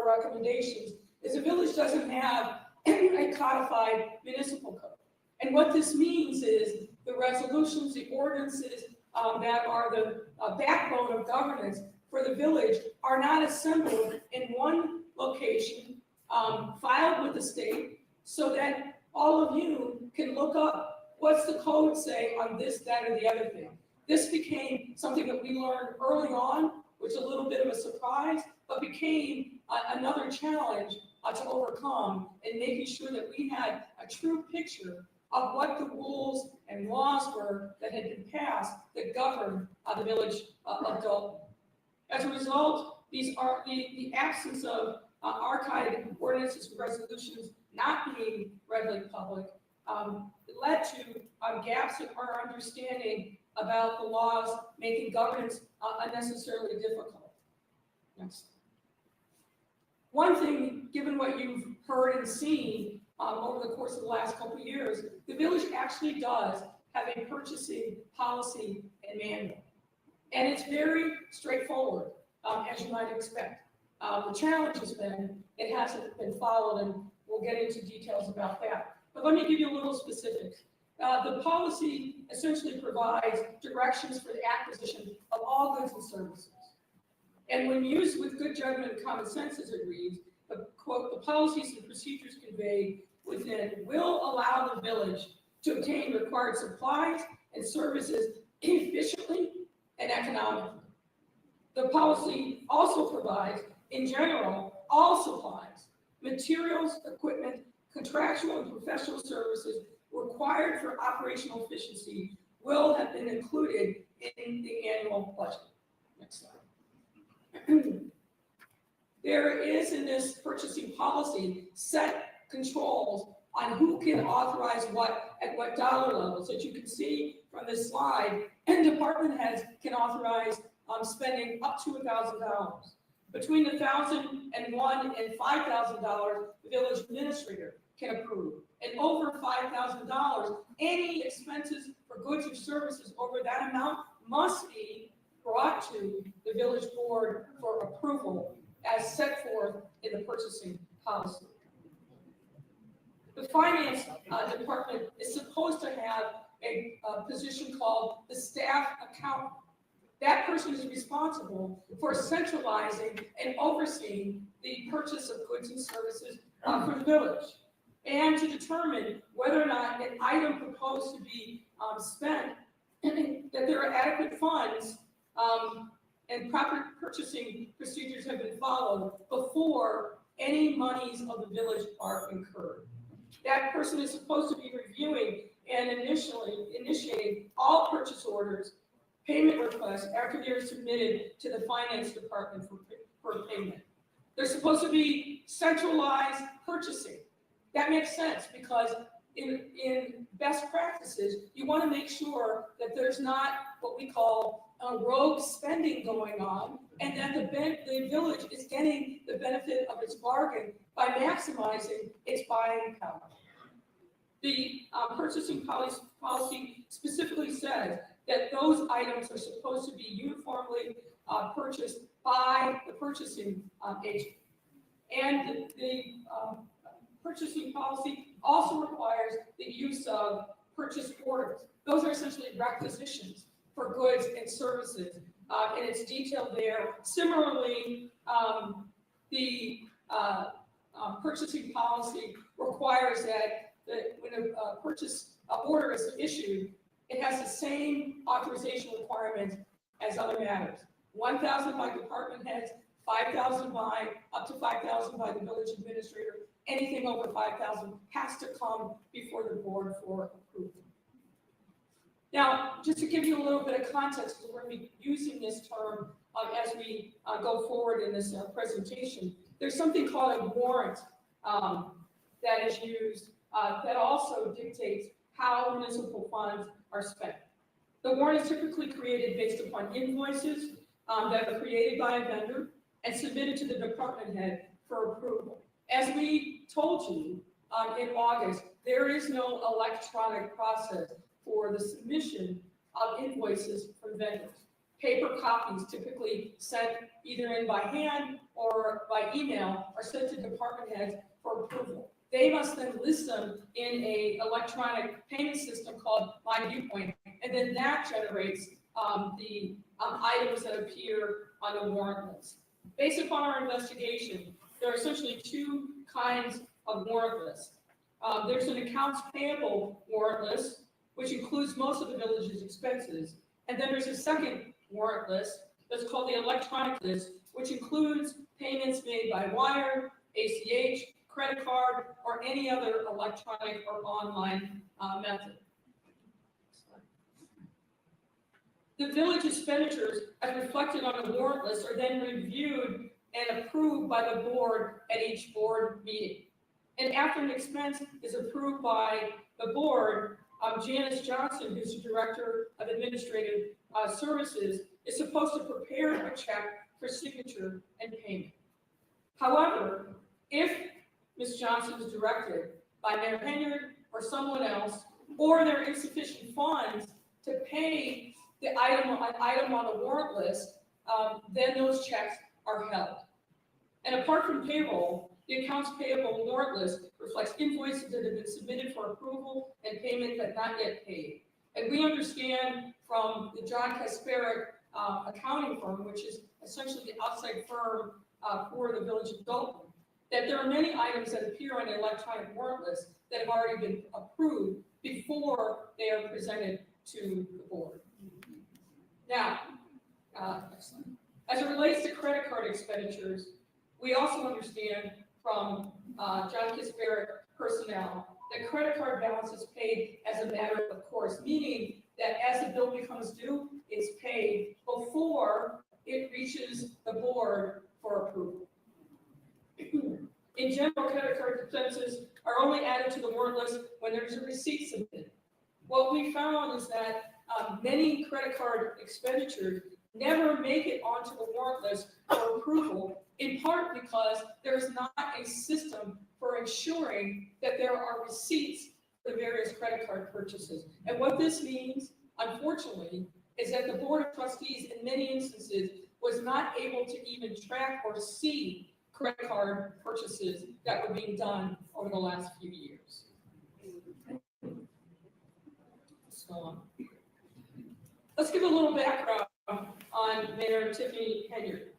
recommendations is the village doesn't have a codified municipal code. And what this means is the resolutions, the ordinances that are the backbone of governance for the village are not assembled in one location, filed with the state, so that all of you can look up what's the code say on this, that, or the other thing. This became something that we learned early on, which is a little bit of a surprise, but became another challenge to overcome in making sure that we had a true picture of what the rules and laws were that had been passed that governed the village of Dolton. As a result, these are the absence of archived ordinances and resolutions not being readily public led to gaps in our understanding about the laws, making governance unnecessarily difficult. Next. One thing, given what you've heard and seen over the course of the last couple of years, the village actually does have a purchasing policy and manual. And it's very straightforward, as you might expect. The challenge has been, it hasn't been followed, and we'll get into details about that. But let me give you a little specifics. The policy essentially provides directions for the acquisition of all goods and services. And when used with good judgment and common sense, as it reads, quote, the policies and procedures conveyed within will allow the village to obtain required supplies and services efficiently and economically. The policy also provides, in general, all supplies, materials, equipment, contractual and professional services required for operational efficiency will have been included in the annual budget. Next slide. There is in this purchasing policy set controls on who can authorize what at what dollar levels. As you can see from this slide, and department heads can authorize spending up to $1,000. Between $1,001 and $5,000, the village administrator can approve. And over $5,000, any expenses for goods or services over that amount must be brought to the village board for approval as set forth in the purchasing policy. The finance department is supposed to have a position called the staff accountant. That person is responsible for centralizing and overseeing the purchase of goods and services for the village, and to determine whether or not an item proposed to be spent, that there are adequate funds and proper purchasing procedures have been followed before any monies of the village are incurred. That person is supposed to be reviewing and initiating all purchase orders, payment requests after they're submitted to the finance department for payment. They're supposed to be centralized purchasing. That makes sense because in best practices, you want to make sure that there's not what we call rogue spending going on, and that the village is getting the benefit of its bargain by maximizing its buying power. The purchasing policy specifically says that those items are supposed to be uniformly purchased by the purchasing agent. And the purchasing policy also requires the use of purchase orders. Those are essentially requisitions for goods and services, and it's detailed there. Similarly, the purchasing policy requires that when a purchase order is issued, it has the same authorization requirements as other matters. 1,000 by department heads, 5,000 by, up to 5,000 by the village administrator. Anything over 5,000 has to come before the board for approval. Now, just to give you a little bit of context, we're going to be using this term as we go forward in this presentation. There's something called a warrant that is used that also dictates how municipal funds are spent. The warrant is typically created based upon invoices that are created by a vendor and submitted to the department head for approval. As we told you in August, there is no electronic process for the submission of invoices from vendors. Paper copies typically sent either in by hand or by email are sent to department heads for approval. They must then list them in a electronic payment system called My Viewpoint, and then that generates the items that appear on the warrant list. Based upon our investigation, there are essentially two kinds of warrant lists. There's an accounts payable warrant list, which includes most of the village's expenses. And then there's a second warrant list that's called the electronic list, which includes payments made by wire, ACH, credit card, or any other electronic or online method. The village expenditures, as reflected on the warrant list, are then reviewed and approved by the board at each board meeting. And after an expense is approved by the board, Janice Johnson, who's the Director of Administrative Services, is supposed to prepare a check for signature and payment. However, if Ms. Johnson is directed by Mayor Henyard or someone else, or there are insufficient funds to pay the item on the warrant list, then those checks are held. And apart from payroll, the accounts payable warrant list reflects invoices that have been submitted for approval and payment but not yet paid. And we understand from the John Kasperick accounting firm, which is essentially the outside firm for the village of Dolton, that there are many items that appear on the electronic warrant list that have already been approved before they are presented to the board. Now, as it relates to credit card expenditures, we also understand from John Kasperick personnel that credit card balance is paid as a matter of course, meaning that as the bill becomes due, it's paid before it reaches the board for approval. In general, credit card expenses are only added to the warrant list when there's a receipt submitted. What we found is that many credit card expenditures never make it onto the warrant list for approval, in part because there's not a system for ensuring that there are receipts for the various credit card purchases. And what this means, unfortunately, is that the Board of Trustees in many instances was not able to even track or see credit card purchases that were being done over the last few years. So, let's give a little background on Mayor Tiffany Henyard.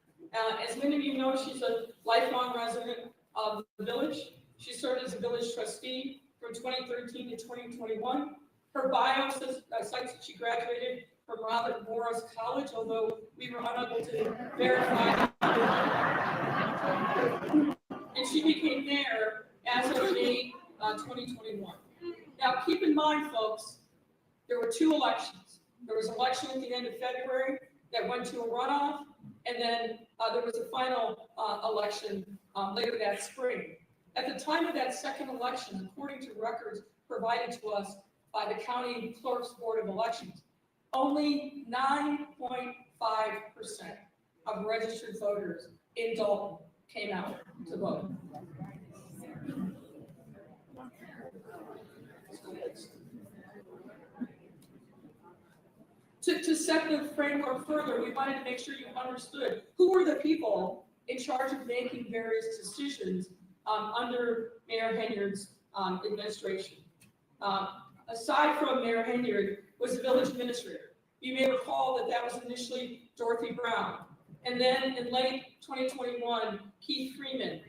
As many of you know, she's a lifelong resident of the village. She served as a village trustee from 2013 to 2021. Her bio says, cites that she graduated from Robert Morris College, although we were unable to verify. And she became mayor as of May 2021. Now, keep in mind, folks, there were two elections. There was an election at the end of February that went to a runoff, and then there was a final election later that spring. At the time of that second election, according to records provided to us by the County Clerk's Board of Elections, only 9.5% of registered voters in Dolton came out to vote. To set the framework further, we wanted to make sure you understood who were the people in charge of making various decisions under Mayor Henyard's administration. Aside from Mayor Henyard was the village administrator. You may recall that was initially Dorothy Brown. And then in late 2021, Keith Freeman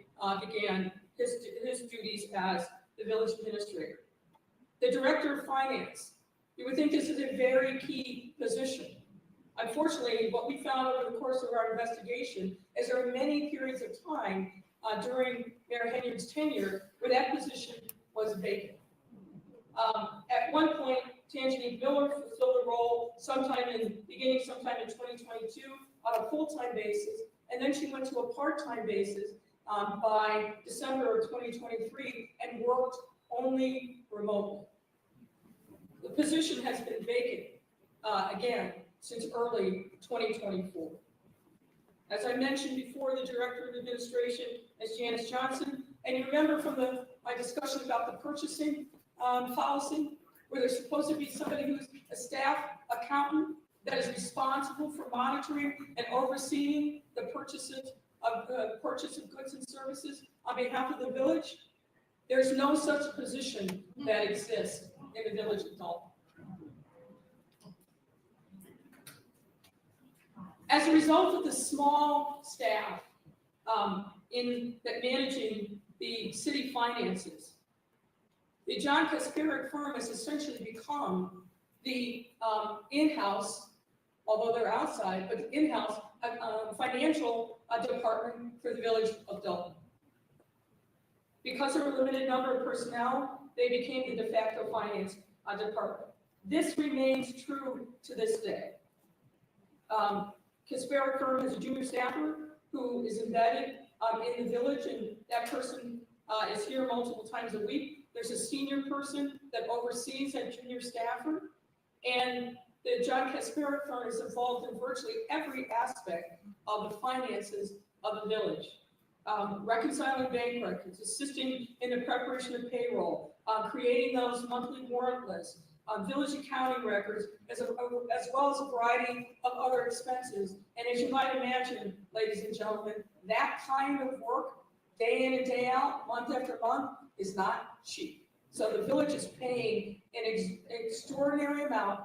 began his duties as the village administrator. The director of finance. You would think this is a very key position. Unfortunately, what we found over the course of our investigation is there are many periods of time during Mayor Henyard's tenure where that position was vacant. At one point, Tangiane Miller fulfilled the role sometime in 2022 on a full-time basis, and then she went to a part-time basis by December of 2023 and worked only remotely. The position has been vacant, again, since early 2024. As I mentioned before, the Director of Administration is Janice Johnson, and you remember from my discussion about the purchasing policy, where there's supposed to be somebody who's a staff accountant that is responsible for monitoring and overseeing the purchases of the purchase of goods and services on behalf of the village? There's no such position that exists in the village of Dolton. As a result of the small staff in managing the city finances, the John Kasparic firm has essentially become the in-house, although they're outside, but the in-house financial department for the village of Dolton. Because of a limited number of personnel, they became the de facto finance department. This remains true to this day. Kasparic firm has a junior staffer who is embedded in the village, and that person is here multiple times a week. There's a senior person that oversees that junior staffer, and the John Kasparic firm is involved in virtually every aspect of the finances of the village. Reconciling bank records, assisting in the preparation of payroll, creating those monthly warrant lists, village accounting records, as well as a variety of other expenses. And as you might imagine, ladies and gentlemen, that kind of work, day in and day out, month after month, is not cheap. So the village is paying an extraordinary amount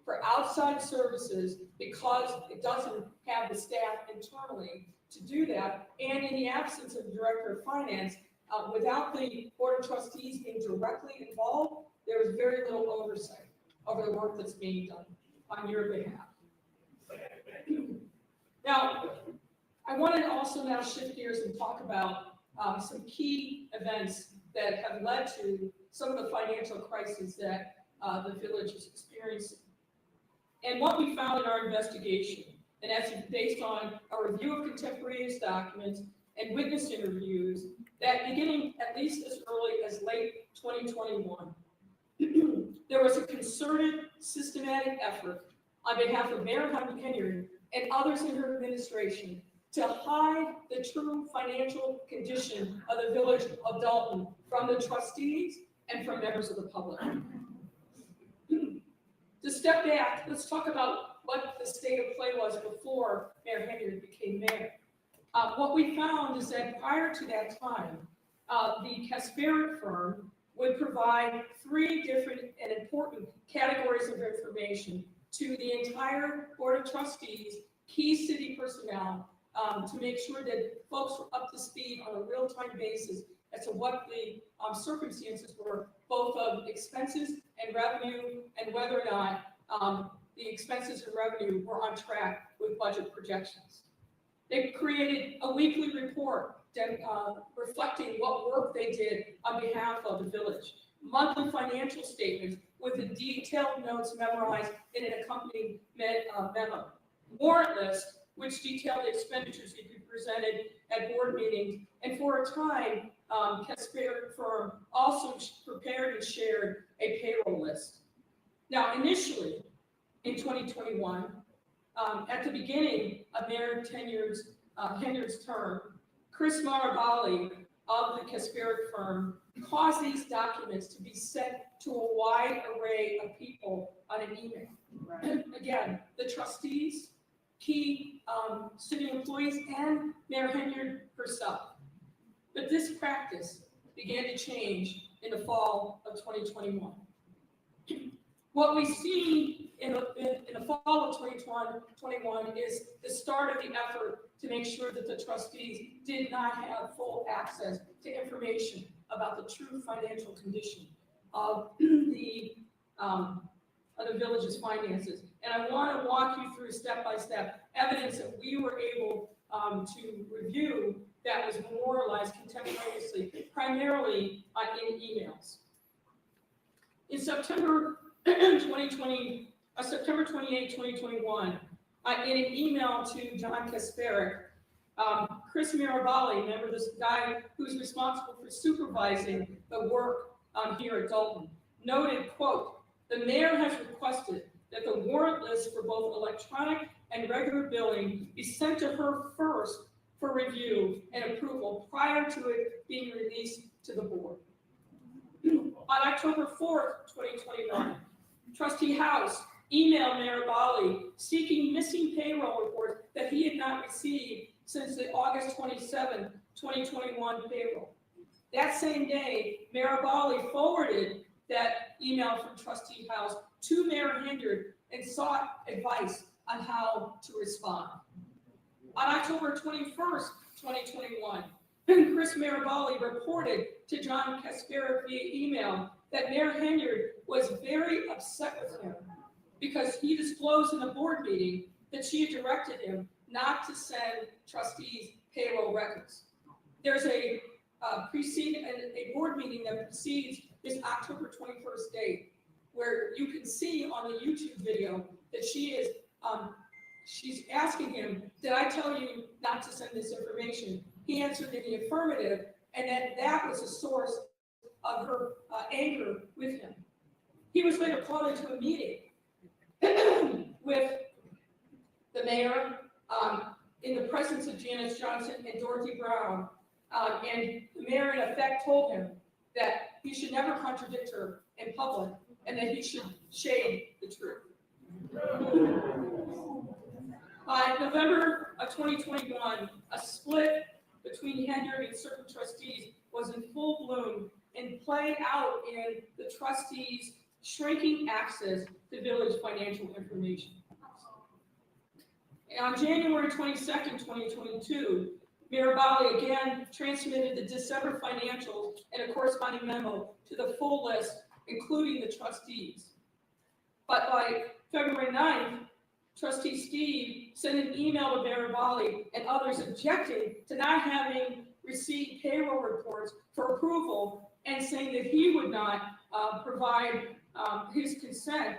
for outside services because it doesn't have the staff internally to do that. And in the absence of the director of finance, without the board of trustees being directly involved, there is very little oversight over the work that's being done on your behalf. Now, I want to also now shift gears and talk about some key events that have led to some of the financial crises that the village is experiencing. And what we found in our investigation, and that's based on a review of contemporaneous documents and witness interviews, that beginning at least as early as late 2021, there was a concerted, systematic effort on behalf of Mayor Henyard and others in her administration to hide the true financial condition of the village of Dolton from the trustees and from members of the public. To step back, let's talk about what the state of play was before Mayor Henyard became mayor. What we found is that prior to that time, the Kasparic firm would provide 3 different and important categories of information to the entire board of trustees, key city personnel, to make sure that folks were up to speed on a real-time basis as to what the circumstances were, both of expenses and revenue, and whether or not the expenses and revenue were on track with budget projections. They created a weekly report reflecting what work they did on behalf of the village, monthly financial statements with the detailed notes memorized in an accompanying memo, warrant list, which detailed the expenditures that could be presented at board meetings, and for a time, Kasparic firm also prepared and shared a payroll list. Now, initially, in 2021, at the beginning of Mayor Henyard's term, Chris Marabali of the Kasparic firm caused these documents to be sent to a wide array of people on an email. Right. Again, the trustees, key city employees, and Mayor Henyard herself. But this practice began to change in the fall of 2021. What we see in the fall of 2021 is the start of the effort to make sure that the trustees did not have full access to information about the true financial condition of the village's finances. And I want to walk you through step-by-step evidence that we were able to review that was memorialized contemporaneously, primarily in emails. In September 2020, September 28, 2021, in an email to John Kasparic, Chris Mirabali, remember this guy who's responsible for supervising the work here at Dolton, noted, quote, "The mayor has requested that the warrant list for both electronic and regular billing be sent to her first for review and approval prior to it being released to the board." On October 4th, 2021, Trustee House emailed Mayor Bali seeking missing payroll reports that he had not received since the August 27, 2021 payroll. That same day, Mayor Bali forwarded that email from Trustee House to Mayor Henyard and sought advice on how to respond. On October 21st, 2021, Chris Marabali reported to John Kasparov via email that Mayor Henyard was very upset with him because he disclosed in a board meeting that she had directed him not to send trustees payroll records. There's a board meeting that precedes this October 21st date, where you can see on the YouTube video that she's asking him, did I tell you not to send this information? He answered in the affirmative, and that was a source of her anger with him. He was later called into a meeting with the mayor in the presence of Janice Johnson and Dorothy Brown, and the mayor in effect told him that he should never contradict her in public and that he should shade the truth. By November of 2021, a split between Henyard and certain trustees was in full bloom and played out in the trustees' shrinking access to village financial information. And on January 22nd, 2022, Mayor Bali again transmitted the December financials and a corresponding memo to the full list, including the trustees. But by February 9th, Trustee Steve sent an email to Mayor Bali and others objecting to not having received payroll reports for approval and saying that he would not provide his consent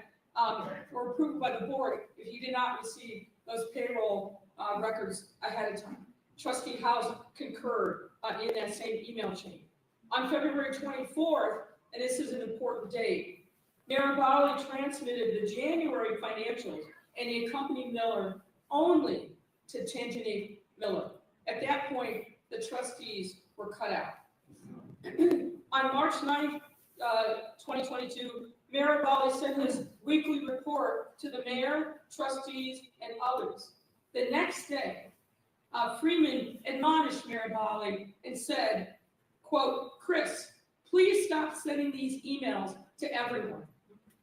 for approval by the board if he did not receive those payroll records ahead of time. Trustee House concurred in that same email chain. On February 24th, and this is an important date, Mayor Bali transmitted the January financials and the accompanying Miller only to Tanjani Miller. At that point, the trustees were cut out. On March 9th, 2022, Mayor Bali sent his weekly report to the mayor, trustees, and others. The next day, Freeman admonished Mayor Bali and said, quote, Chris, please stop sending these emails to everyone.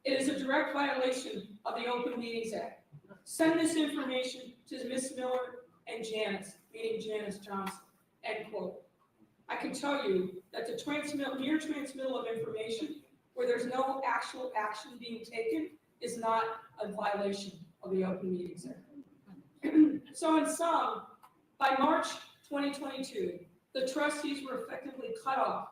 It is a direct violation of the Open Meetings Act. Send this information to Ms. Miller and Janice, meaning Janice Johnson, end quote. I can tell you that the mere transmittal of information where there's no actual action being taken is not a violation of the Open Meetings Act. So in sum, by March 2022, the trustees were effectively cut off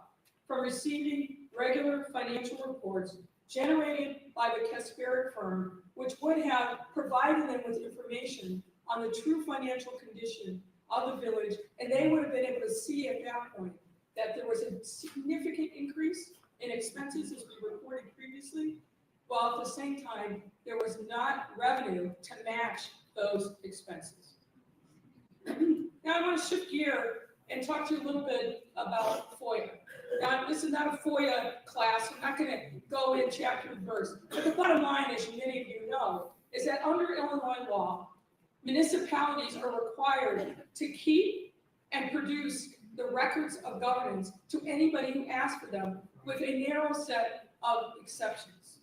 from receiving regular financial reports generated by the Kasparov firm, which would have provided them with information on the true financial condition of the village, and they would have been able to see at that point that there was a significant increase in expenses, as we reported previously, while at the same time, there was not revenue to match those expenses. Now I want to shift gear and talk to you a little bit about FOIA. Now, this is not a FOIA class. I'm not going to go in chapter and verse. But the bottom line, as many of you know, is that under Illinois law, municipalities are required to keep and produce the records of governance to anybody who asks for them, with a narrow set of exceptions.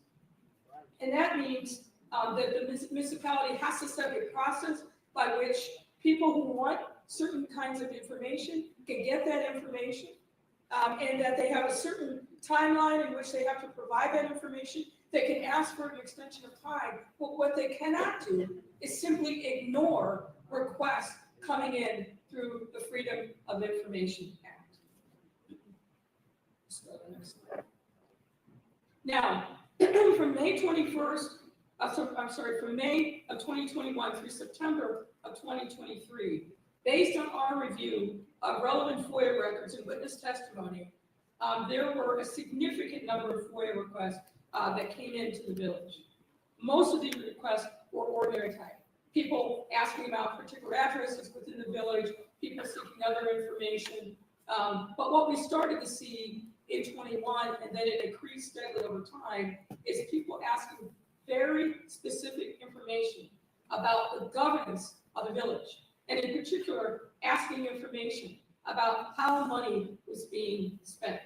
And that means that the municipality has to set a process by which people who want certain kinds of information can get that information, and that they have a certain timeline in which they have to provide that information. They can ask for an extension of time, but what they cannot do is simply ignore requests coming in through the Freedom of Information Act. Let's go to the next slide. Now, from May 21st, from May of 2021 through September of 2023, based on our review of relevant FOIA records and witness testimony, there were a significant number of FOIA requests that came into the village. Most of these requests were ordinary type. People asking about particular addresses within the village, people seeking other information. But what we started to see in 21, and then it increased steadily over time, is people asking very specific information about the governance of the village. And in particular, asking information about how money was being spent.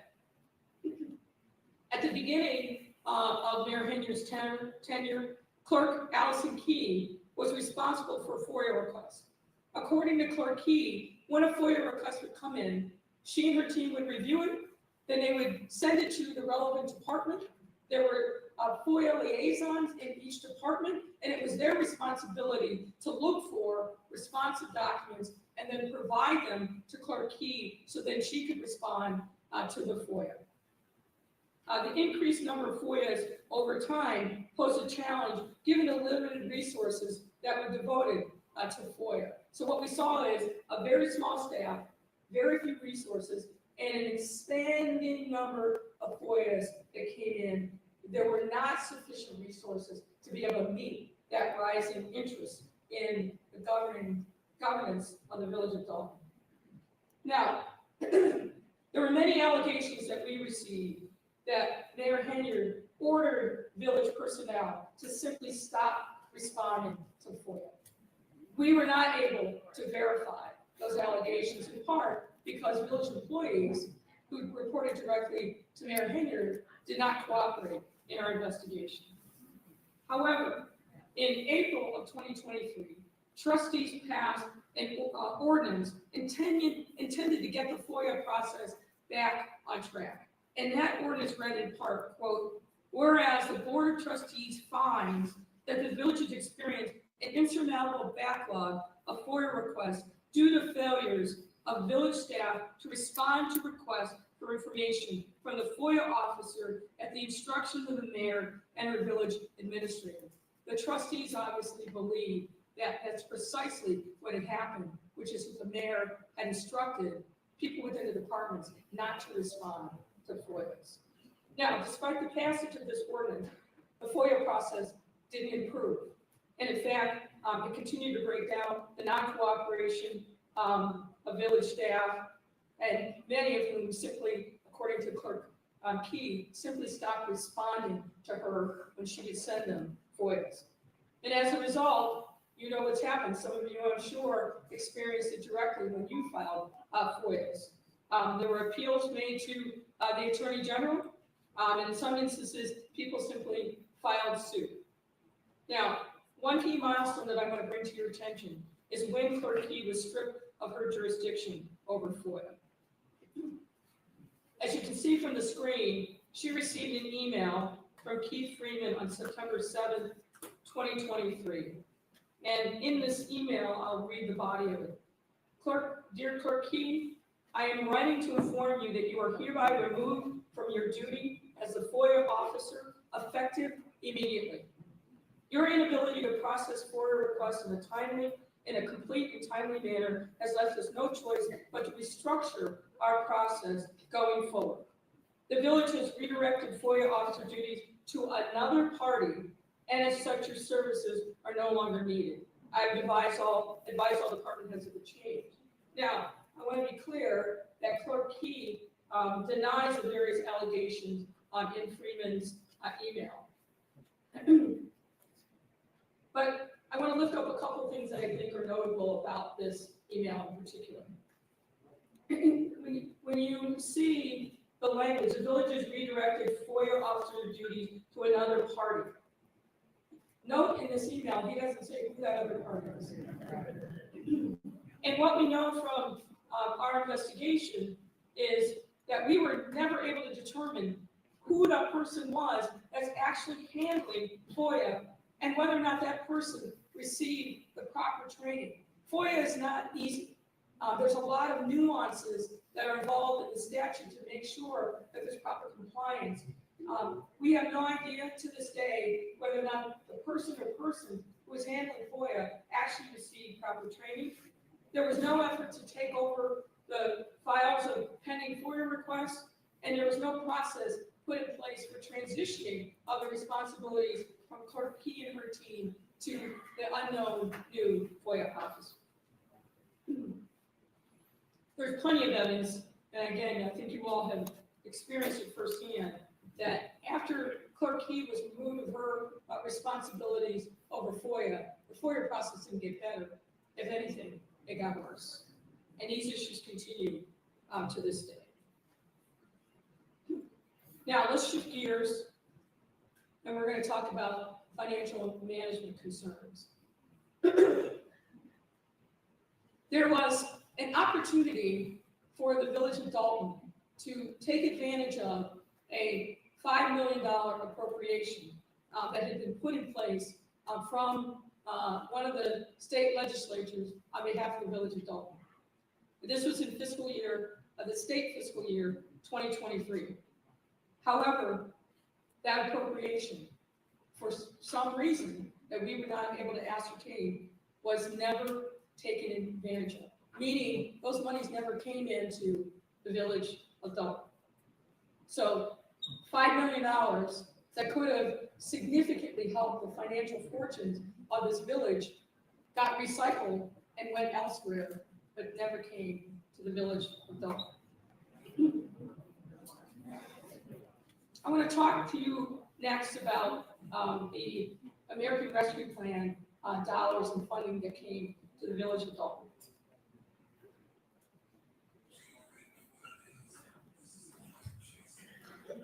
At the beginning of Mayor Henyard's tenure, Clerk Allison Key was responsible for FOIA requests. According to Clerk Key, when a FOIA request would come in, she and her team would review it, then they would send it to the relevant department. There were FOIA liaisons in each department, and it was their responsibility to look for responsive documents and then provide them to Clerk Key so then she could respond to the FOIA. The increased number of FOIAs over time posed a challenge given the limited resources that were devoted to FOIA. So what we saw is a very small staff, very few resources, and an expanding number of FOIAs that came in. There were not sufficient resources to be able to meet that rising interest in the governance of the village of Dolton. Now, there were many allegations that we received that Mayor Henyard ordered village personnel to simply stop responding to FOIA. We were not able to verify those allegations, in part because village employees who reported directly to Mayor Henyard did not cooperate in our investigation. However, in April of 2023, trustees passed an ordinance intended to get the FOIA process back on track. And that ordinance read in part, quote, whereas the Board of Trustees finds that the village has experienced an insurmountable backlog of FOIA requests due to failures of village staff to respond to requests for information from the FOIA officer at the instruction of the mayor and her village administrator. The trustees obviously believe that that's precisely what had happened, which is that the mayor had instructed people within the departments not to respond to FOIAs. Now, despite the passage of this ordinance, the FOIA process didn't improve. And in fact, it continued to break down the non-cooperation of village staff, and many of whom simply, according to Clerk Key, simply stopped responding to her when she would send them FOIAs. And as a result, you know what's happened. Some of you, I'm sure, experienced it directly when you filed FOIAs. There were appeals made to the Attorney General. In some instances, people simply filed suit. Now, one key milestone that I want to bring to your attention is when Clerk Key was stripped of her jurisdiction over FOIA. As you can see from the screen, she received an email from Keith Freeman on September 7th, 2023. And in this email, I'll read the body of it. Dear Clerk Key, I am writing to inform you that you are hereby removed from your duty as the FOIA officer, effective immediately. Your inability to process FOIA requests in a complete and timely manner has left us no choice but to restructure our process going forward. The village has redirected FOIA officer duties to another party, and as such, your services are no longer needed. I advise all department heads of the change. Now, I want to be clear that Clerk Key denies the various allegations in Freeman's email. But I want to lift up a couple of things that I think are notable about this email in particular. When you see the language, the village has redirected FOIA officer duties to another party. Note in this email, he doesn't say who that other party is. And what we know from our investigation is that we were never able to determine who that person was that's actually handling FOIA and whether or not that person received the proper training. FOIA is not easy. There's a lot of nuances that are involved in the statute to make sure that there's proper compliance. We have no idea to this day whether or not the person or person who was handling FOIA actually received proper training. There was no effort to take over the files of pending FOIA requests, and there was no process put in place for transitioning of the responsibilities from Clerk Key and her team to the unknown new FOIA officer. There's plenty of evidence, and again, I think you all have experienced it firsthand, that after Clerk Key was removed of her responsibilities over FOIA, the FOIA process didn't get better. If anything, it got worse. and these issues continue to this day. Now, let's shift gears, and we're going to talk about financial management concerns. There was an opportunity for the Village of Dolton to take advantage of a $5 million appropriation that had been put in place from one of the state legislatures on behalf of the Village of Dolton. This was in the state fiscal year 2023. However, that appropriation, for some reason that we were not able to ascertain, was never taken advantage of, meaning those monies never came into the Village of Dolton. So $5 million that could have significantly helped the financial fortunes of this village got recycled and went elsewhere, but never came to the Village of Dolton. I want to talk to you next about the American Rescue Plan dollars and funding that came to the Village of Dolton.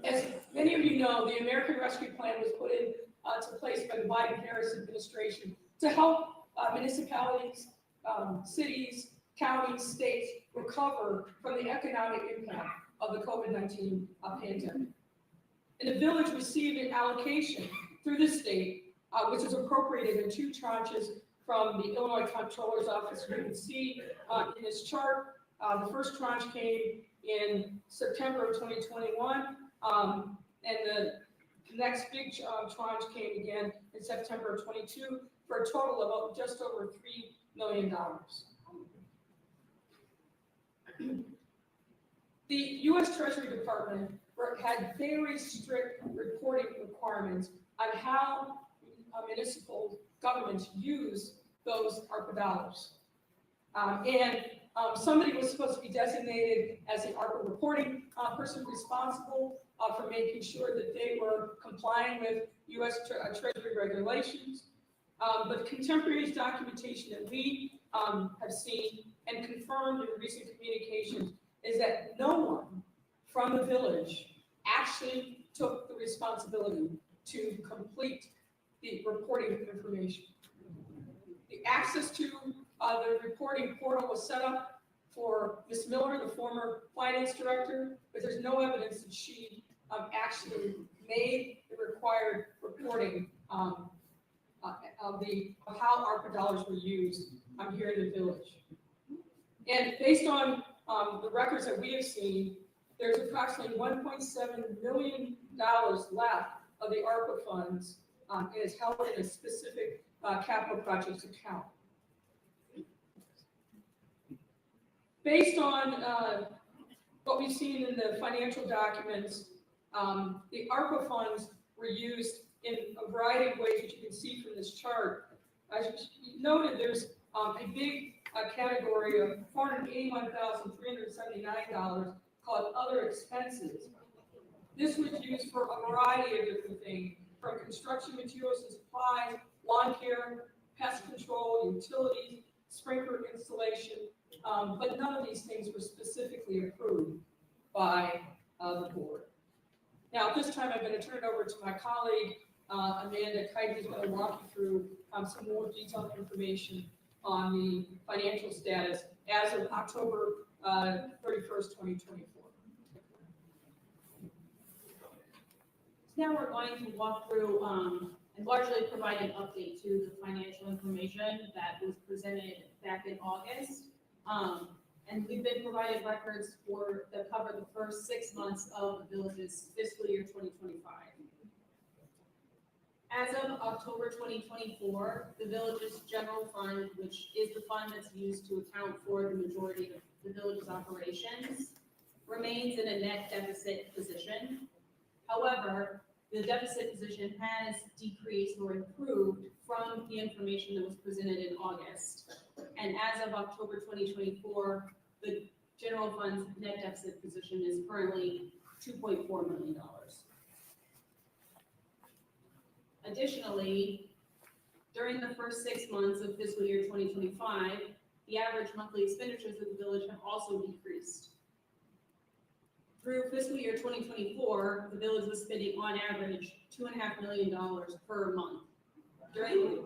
As many of you know, the American Rescue Plan was put into place by the Biden-Harris administration to help municipalities, cities, counties, states recover from the economic impact of the COVID-19 pandemic. And the village received an allocation through the state, which is appropriated in 2 tranches from the Illinois Comptroller's Office. You can see in this chart, the first tranche came in September of 2021, and the next big tranche came again in September of 22, for a total of just over $3 million. The U.S. Treasury Department had very strict reporting requirements on how municipal governments use those ARPA dollars. Somebody was supposed to be designated as the ARPA reporting person responsible for making sure that they were complying with U.S. Treasury regulations. But contemporaneous documentation that we have seen and confirmed in recent communications is that no one from the village actually took the responsibility to complete the reporting information. The access to the reporting portal was set up for Ms. Miller, the former finance director, but there's no evidence that she actually made the required reporting of how ARPA dollars were used here in the village. And based on the records that we have seen, there's approximately $1.7 million left of the ARPA funds and is held in a specific capital projects account. Based on what we've seen in the financial documents, the ARPA funds were used in a variety of ways that you can see from this chart. As you noted, there's a big category of $481,379 called other expenses. This was used for a variety of different things, from construction materials and supplies, lawn care, pest control, utilities, sprinkler installation, but none of these things were specifically approved by the board. Now, at this time, I'm going to turn it over to my colleague, Amanda Kite, who's going to walk you through some more detailed information on the financial status as of October 31st, 2024. Now we're going to walk through and largely provide an update to the financial information that was presented back in August. And we've been provided records that cover the first 6 months of the village's fiscal year 2025. As of October 2024, the village's general fund, which is the fund that's used to account for the majority of the village's operations, remains in a net deficit position. However, the deficit position has decreased or improved from the information that was presented in August. And as of October 2024, the general fund's net deficit position is currently $2.4 million. Additionally, during the first 6 months of fiscal year 2025, the average monthly expenditures of the village have also decreased. Through fiscal year 2024, the village was spending on average $2.5 million per month. During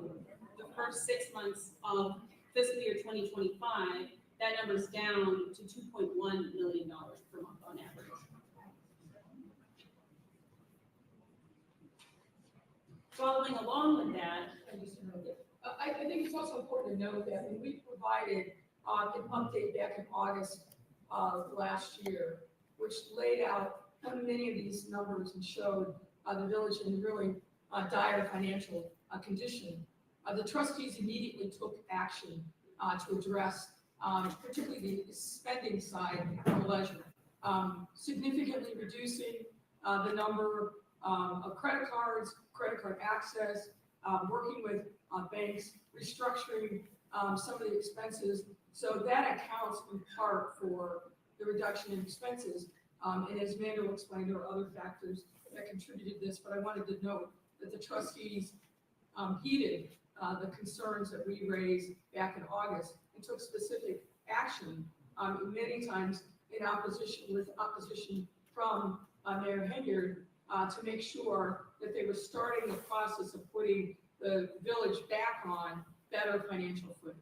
the first 6 months of fiscal year 2025, that number's down to $2.1 million per month on average. Following along with that, I think it's also important to note that when we provided an update back in August of last year, which laid out many of these numbers and showed the village in really dire financial condition, the trustees immediately took action to address particularly the spending side of the ledger, significantly reducing the number of credit card access, working with banks, restructuring some of the expenses. So that accounts in part for the reduction in expenses. And as Amanda will explain, there are other factors that contributed to this, but I wanted to note that the trustees heeded the concerns that we raised back in August and took specific action, many times in opposition from Mayor Henyard, to make sure that they were starting the process of putting the village back on better financial footing.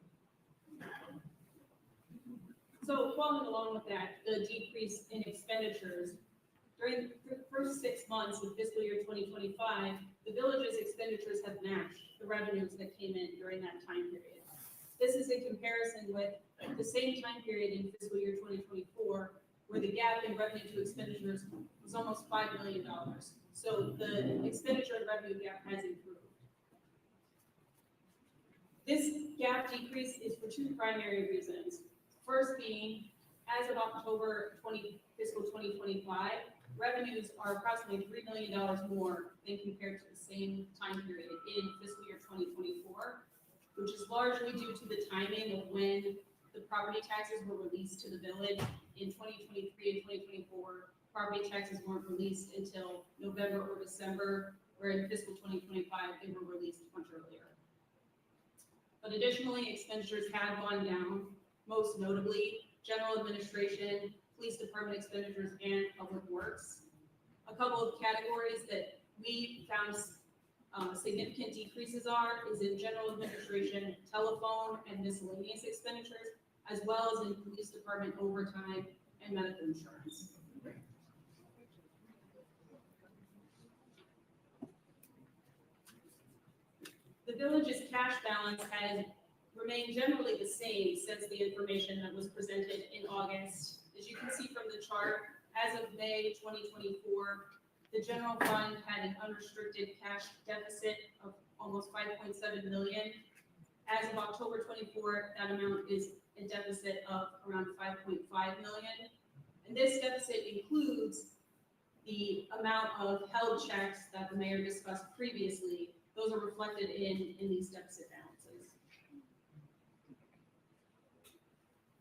so following along with that, the decrease in expenditures, during the first 6 months of fiscal year 2025, the village's expenditures have matched the revenues that came in during that time period. This is in comparison with the same time period in fiscal year 2024, where the gap in revenue to expenditures was almost $5 million. So the expenditure and revenue gap has improved. This gap decrease is for two primary reasons. First being, as of October fiscal 2025, revenues are approximately $3 million more than compared to the same time period in fiscal year 2024, which is largely due to the timing of when the property taxes were released to the village. In 2023 and 2024, property taxes weren't released until November or December, where in fiscal 2025, they were released much earlier. But additionally, expenditures have gone down, most notably general administration, police department expenditures, and public works. A couple of categories that we found significant decreases is in general administration, telephone, and miscellaneous expenditures, as well as in police department overtime and medical insurance. The village's cash balance has remained generally the same since the information that was presented in August. As you can see from the chart, as of May 2024, the general fund had an unrestricted cash deficit of almost $5.7 million. As of October 24, that amount is a deficit of around $5.5 million. And this deficit includes the amount of held checks that the mayor discussed previously. Those are reflected in these deficit balances.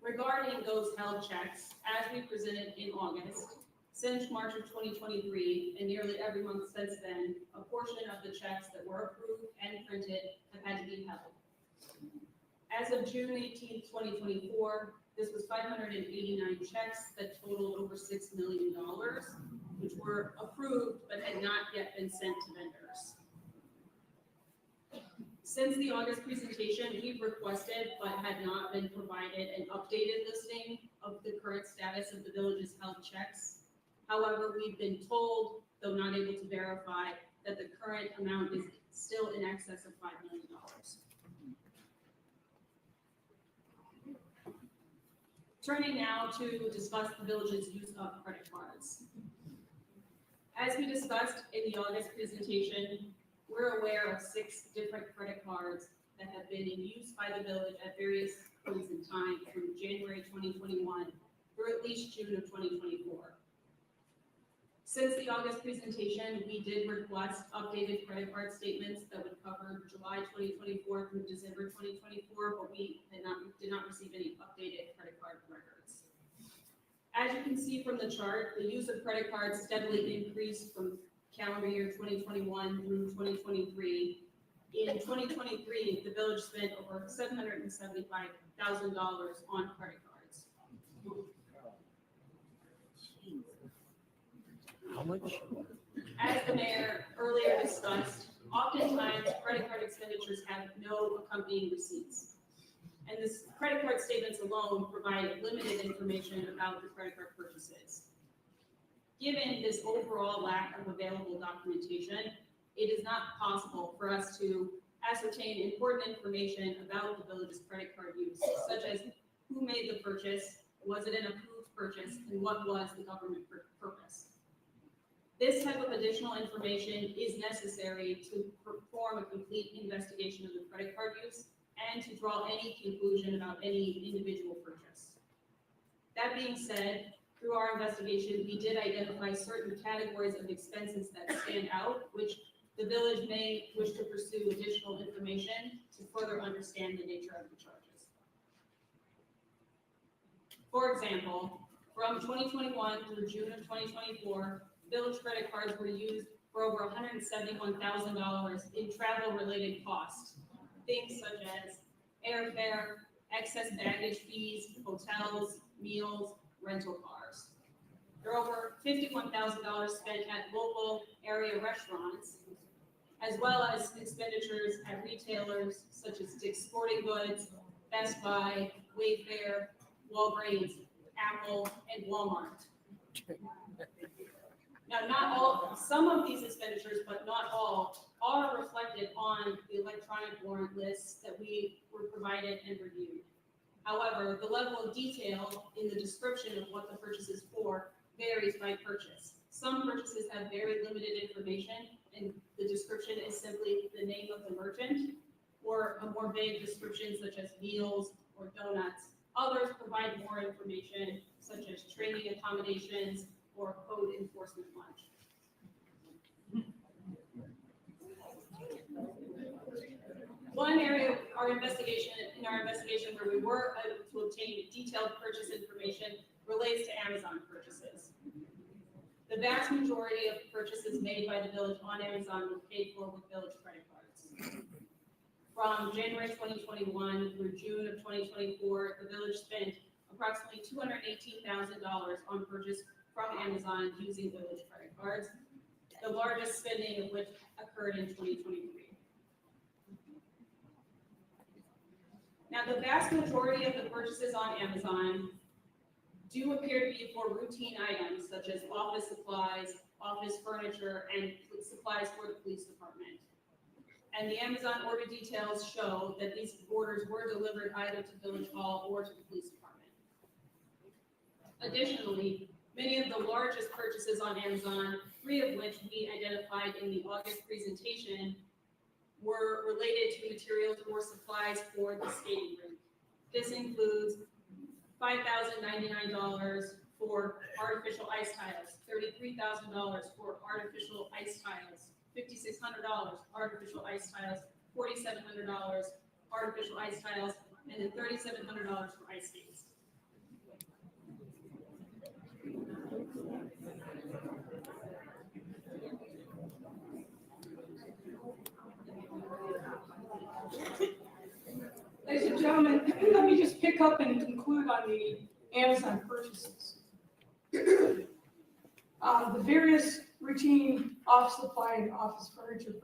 Regarding those held checks, as we presented in August, since March of 2023, and nearly every month since then, a portion of the checks that were approved and printed have had to be held. As of June 18, 2024, this was 589 checks that totaled over $6 million, which were approved but had not yet been sent to vendors. Since the August presentation, we've requested but had not been provided an updated listing of the current status of the village's held checks. However, we've been told, though not able to verify, that the current amount is still in excess of $5 million. Turning now to discuss the village's use of credit cards. As we discussed in the August presentation, we're aware of 6 different credit cards that have been in use by the village at various points in time from January 2021 through at least June of 2024. Since the August presentation, we did request updated credit card statements that would cover July 2024 through December 2024, but we did not receive any updated credit card records. As you can see from the chart, the use of credit cards steadily increased from calendar year 2021 through 2023. In 2023, the village spent over $775,000 on credit cards. How much? As the mayor earlier discussed, oftentimes credit card expenditures have no accompanying receipts. And this credit card statements alone provide limited information about the credit card purchases. Given this overall lack of available documentation, it is not possible for us to ascertain important information about the village's credit card use, such as who made the purchase, was it an approved purchase, and what was the government purpose. This type of additional information is necessary to perform a complete investigation of the credit card use and to draw any conclusion about any individual purchase. That being said, through our investigation, we did identify certain categories of expenses that stand out, which the village may wish to pursue additional information to further understand the nature of the charges. For example, from 2021 through June of 2024, village credit cards were used for over $171,000 in travel-related costs. Things such as airfare, excess baggage fees, hotels, meals, rental cars. There are over $51,000 spent at local area restaurants, as well as expenditures at retailers such as Dick's Sporting Goods, Best Buy, Wayfair, Walgreens, Apple, and Walmart. Now, not all, some of these expenditures, but not all, are reflected on the electronic warrant lists that we were provided and reviewed. However, the level of detail in the description of what the purchase is for varies by purchase. Some purchases have very limited information, and the description is simply the name of the merchant, or a more vague description such as meals or donuts. Others provide more information, such as training accommodations or code enforcement lunch. One area in our investigation where we were able to obtain detailed purchase information relates to Amazon purchases. The vast majority of purchases made by the village on Amazon were paid for with village credit cards. From January 2021 through June of 2024, the village spent approximately $218,000 on purchase from Amazon using village credit cards, the largest spending of which occurred in 2023. Now, the vast majority of the purchases on Amazon do appear to be for routine items such as office supplies, office furniture, and supplies for the police department. And the Amazon order details show that these orders were delivered either to Village Hall or to the police department. Additionally, many of the largest purchases on Amazon, 3 of which we identified in the August presentation, were related to materials or supplies for the skating rink. This includes $5,099 for artificial ice tiles, $33,000 for artificial ice tiles, $5,600 artificial ice tiles, $4,700 artificial ice tiles, and then $3,700 for ice skates. Ladies and gentlemen, let me just pick up and conclude on the Amazon purchases. The various routine office supply and office furniture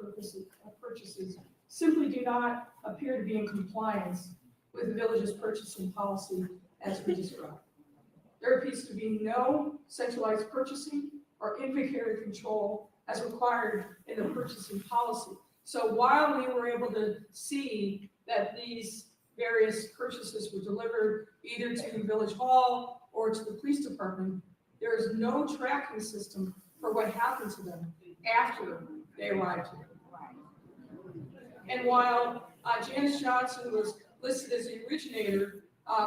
purchases simply do not appear to be in compliance with the village's purchasing policy as we described. There appears to be no centralized purchasing or inventory control as required in the purchasing policy. So while we were able to see that these various purchases were delivered either to Village Hall or to the police department, there is no tracking system for what happened to them after they arrived here. And while Janice Johnson was listed as the originator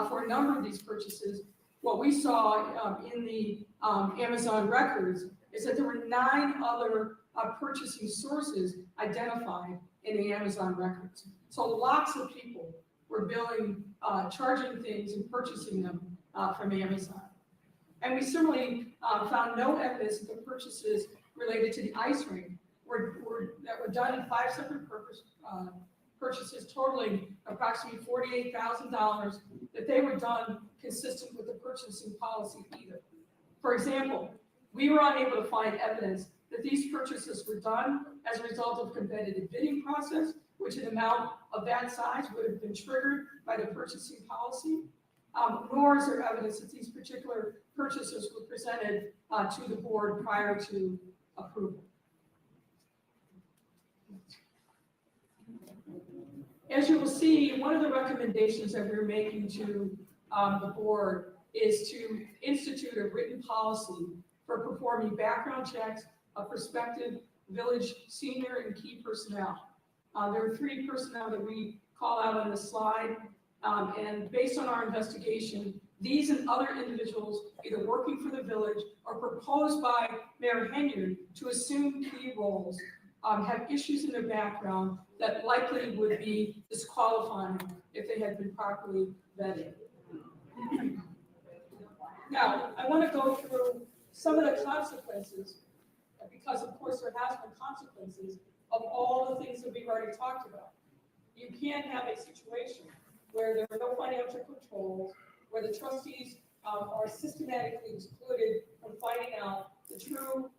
for a number of these purchases, what we saw in the Amazon records is that there were 9 other purchasing sources identified in the Amazon records. So lots of people were billing, charging things and purchasing them from Amazon. And we similarly found no evidence that the purchases related to the ice rink that were done in 5 separate purchases totaling approximately $48,000, that they were done consistent with the purchasing policy either. For example, we were unable to find evidence that these purchases were done as a result of competitive bidding process, which an amount of that size would have been triggered by the purchasing policy, nor is there evidence that these particular purchases were presented to the board prior to approval. As you will see, one of the recommendations that we're making to the board is to institute a written policy for performing background checks of prospective village senior and key personnel. There are 3 personnel that we call out on the slide, and based on our investigation, these and other individuals either working for the village or proposed by Mayor Henyard to assume key roles have issues in their background that likely would be disqualifying if they had been properly vetted. Now, I want to go through some of the consequences, because of course there has been consequences of all the things that we've already talked about. You can't have a situation where there are no financial controls, where the trustees are systematically excluded from finding out the true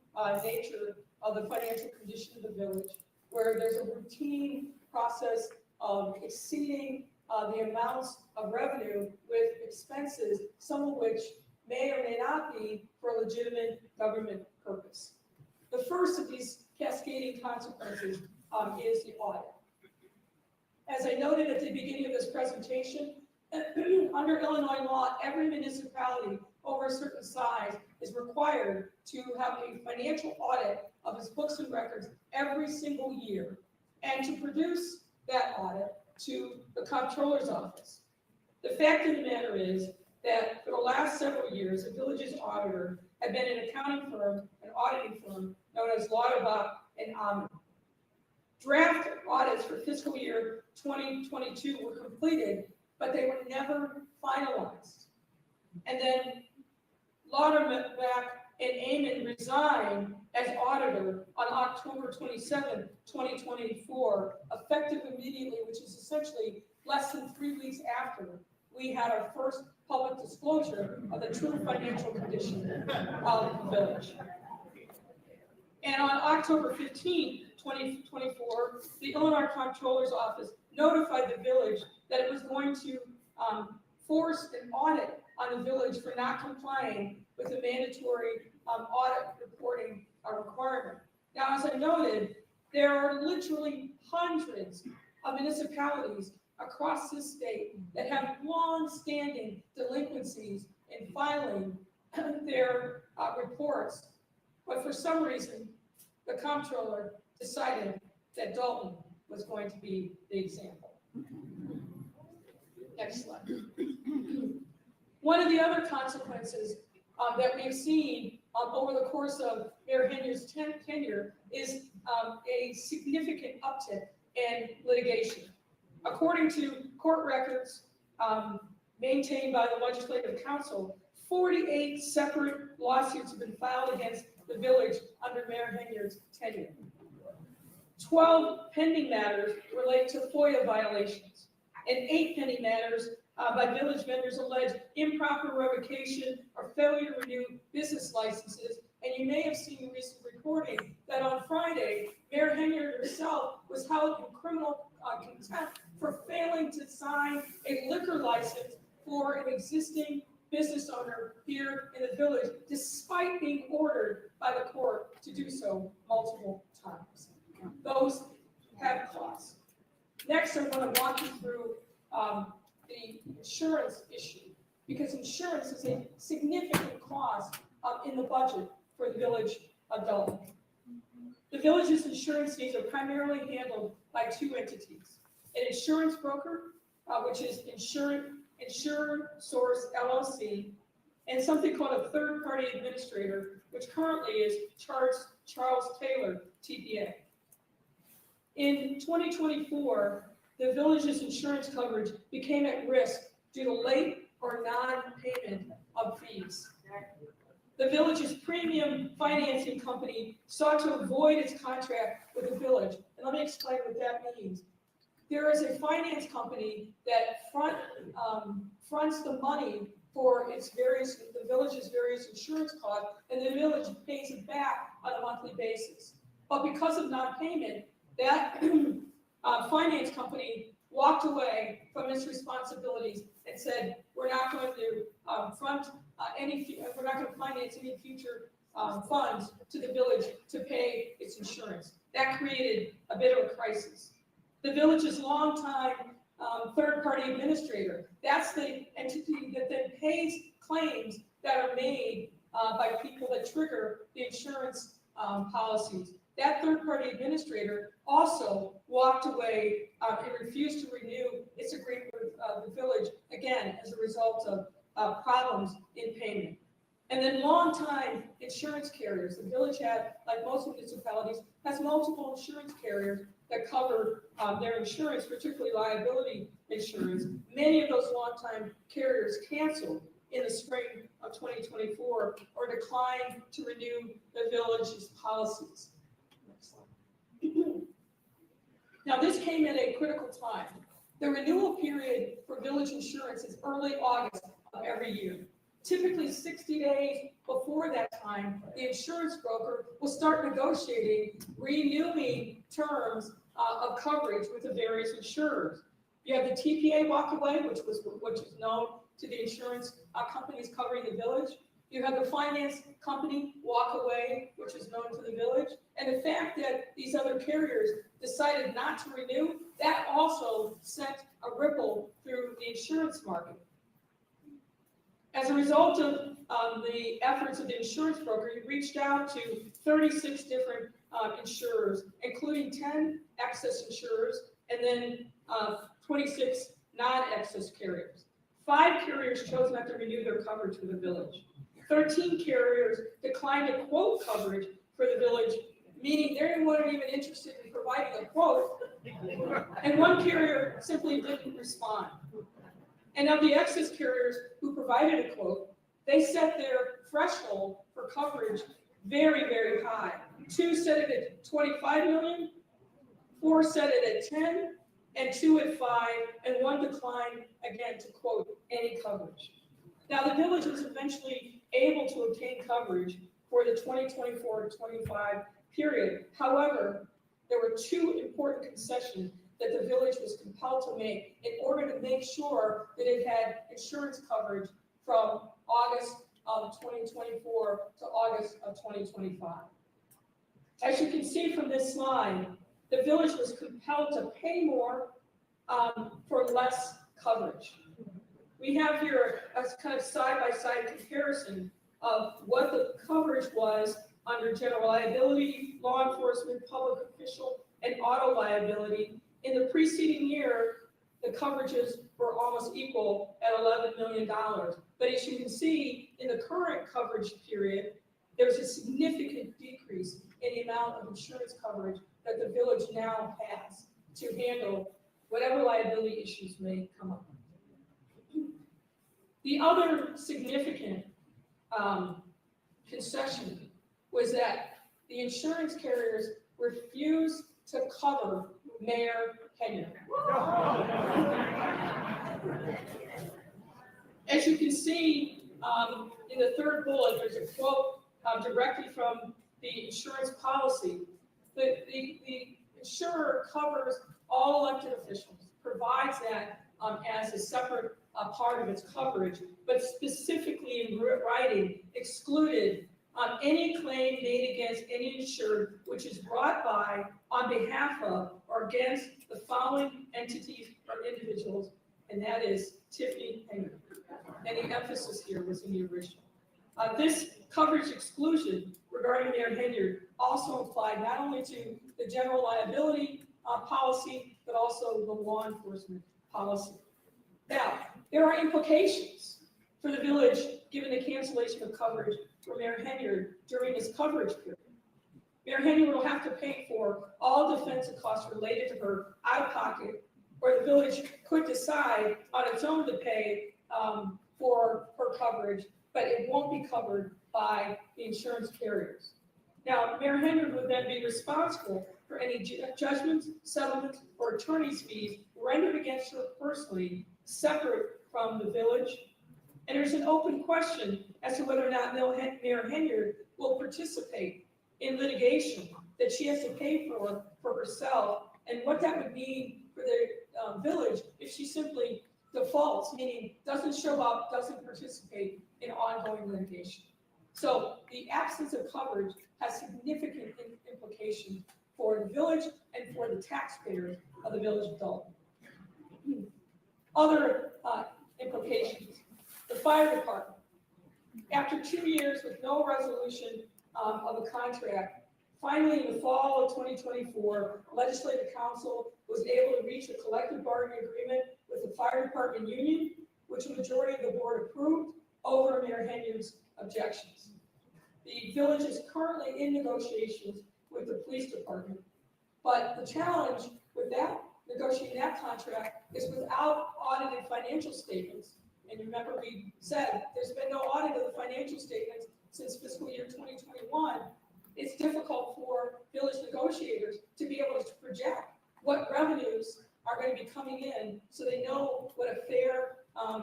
nature of the financial condition of the village, where there's a routine process of exceeding the amounts of revenue with expenses, some of which may or may not be for a legitimate government purpose. The first of these cascading consequences is the audit. As I noted at the beginning of this presentation, under Illinois law, every municipality over a certain size is required to have a financial audit of its books and records every single year, and to produce that audit to the comptroller's office. The fact of the matter is that for the last several years, the village's auditor had been an accounting firm, an auditing firm known as Lauterbach and Ammann. Draft audits for fiscal year 2022 were completed, but they were never finalized. And then Lauterbach and Ammann resigned as auditor on October 27, 2024, effective immediately, which is essentially less than 3 weeks after we had our first public disclosure of the true financial condition of the village. And on October 15, 2024, the Illinois Comptroller's Office notified the village that it was going to force an audit on the village for not complying with the mandatory audit reporting requirement. Now, as I noted, there are literally hundreds of municipalities across this state that have long-standing delinquencies in filing their reports, but for some reason, the comptroller decided that Dolton was going to be the example. Next slide. One of the other consequences that we've seen over the course of Mayor Henyard's tenure is a significant uptick in litigation. According to court records maintained by the Legislative Council, 48 separate lawsuits have been filed against the village under Mayor Henyard's tenure. 12 pending matters relate to FOIA violations, and 8 pending matters by village vendors allege improper revocation or failure to renew business licenses. And you may have seen recent reporting that on Friday, Mayor Henyard herself was held in criminal contempt for failing to sign a liquor license for an existing business owner here in the village, despite being ordered by the court to do so multiple times. Those have costs. Next, I'm going to walk you through the insurance issue, because insurance is a significant cost in the budget for the village of Dolton. The village's insurance needs are primarily handled by 2 entities: an insurance broker, which is Insured Source LLC, and something called a third-party administrator, which currently is Charles Taylor, TPA. In 2024, the village's insurance coverage became at risk due to late or non-payment of fees. The village's premium financing company sought to avoid its contract with the village. And let me explain what that means. There is a finance company that fronts the money for the village's various insurance costs, and the village pays it back on a monthly basis. But because of non-payment, that finance company walked away from its responsibilities and said, we're not going to we're not going to finance any future funds to the village to pay its insurance. That created a bit of a crisis. The village's longtime third-party administrator, that's the entity that then pays claims that are made by people that trigger the insurance policies. That third-party administrator also walked away and refused to renew its agreement with the village, again, as a result of problems in payment. And then long-time insurance carriers. The village had, like most municipalities, has multiple insurance carriers that cover their insurance, particularly liability insurance. Many of those long-time carriers canceled in the spring of 2024 or declined to renew the village's policies. Now, this came at a critical time. The renewal period for village insurance is early August of every year. Typically 60 days before that time, the insurance broker will start negotiating, renewing terms of coverage with the various insurers. You have the TPA walk away, which is known to the insurance companies covering the village. You have the finance company walk away, which is known to the village. And the fact that these other carriers decided not to renew, that also sent a ripple through the insurance market. As a result of the efforts of the insurance broker, he reached out to 36 different insurers, including 10 excess insurers and then 26 non-excess carriers. 5 carriers chose not to renew their coverage for the village. 13 carriers declined to quote coverage for the village, meaning they weren't even interested in providing a quote, and 1 carrier simply didn't respond. And of the excess carriers who provided a quote, they set their threshold for coverage very, very high. 2 set it at 25 million, 4 set it at 10, and 2 at 5, and 1 declined again to quote any coverage. Now, the village was eventually able to obtain coverage for the 2024-25 period. However, there were 2 important concessions that the village was compelled to make in order to make sure that it had insurance coverage from August of 2024 to August of 2025. As you can see from this slide, the village was compelled to pay more for less coverage. We have here a kind of side-by-side comparison of what the coverage was under general liability, law enforcement, public official, and auto liability. In the preceding year, the coverages were almost equal at $11 million. But as you can see, in the current coverage period, there's a significant decrease in the amount of insurance coverage that the village now has to handle whatever liability issues may come up. The other significant concession was that the insurance carriers refused to cover Mayor Henyard. As you can see in the third bullet, there's a quote directly from the insurance policy. The insurer covers all elected officials, provides that as a separate part of its coverage, but specifically in writing excluded any claim made against any insured which is brought by, on behalf of, or against the following entities or individuals, and that is Tiffany Henyard. And the emphasis here was in the original. This coverage exclusion regarding Mayor Henyard also applied not only to the general liability policy, but also the law enforcement policy. Now, there are implications for the village given the cancellation of coverage for Mayor Henyard during this coverage period. Mayor Henyard will have to pay for all defensive costs related to her out of pocket, or the village could decide on its own to pay for her coverage, but it won't be covered by the insurance carriers. Now, Mayor Henyard would then be responsible for any judgments, settlements, or attorney's fees rendered against her personally, separate from the village. And there's an open question as to whether or not Mayor Henyard will participate in litigation that she has to pay for herself, and what that would mean for the village if she simply defaults, meaning doesn't show up, doesn't participate in ongoing litigation. So the absence of coverage has significant implications for the village and for the taxpayers of the village of Dolton. Other implications, the fire department. After 2 years with no resolution of a contract, finally in the fall of 2024, Legislative Council was able to reach a collective bargaining agreement with the fire department union, which a majority of the board approved over Mayor Henyard's objections. The village is currently in negotiations with the police department, but the challenge with that, negotiating that contract, is without audited financial statements. And remember, we said there's been no audit of the financial statements since fiscal year 2021. It's difficult for village negotiators to be able to project what revenues are going to be coming in so they know what a fair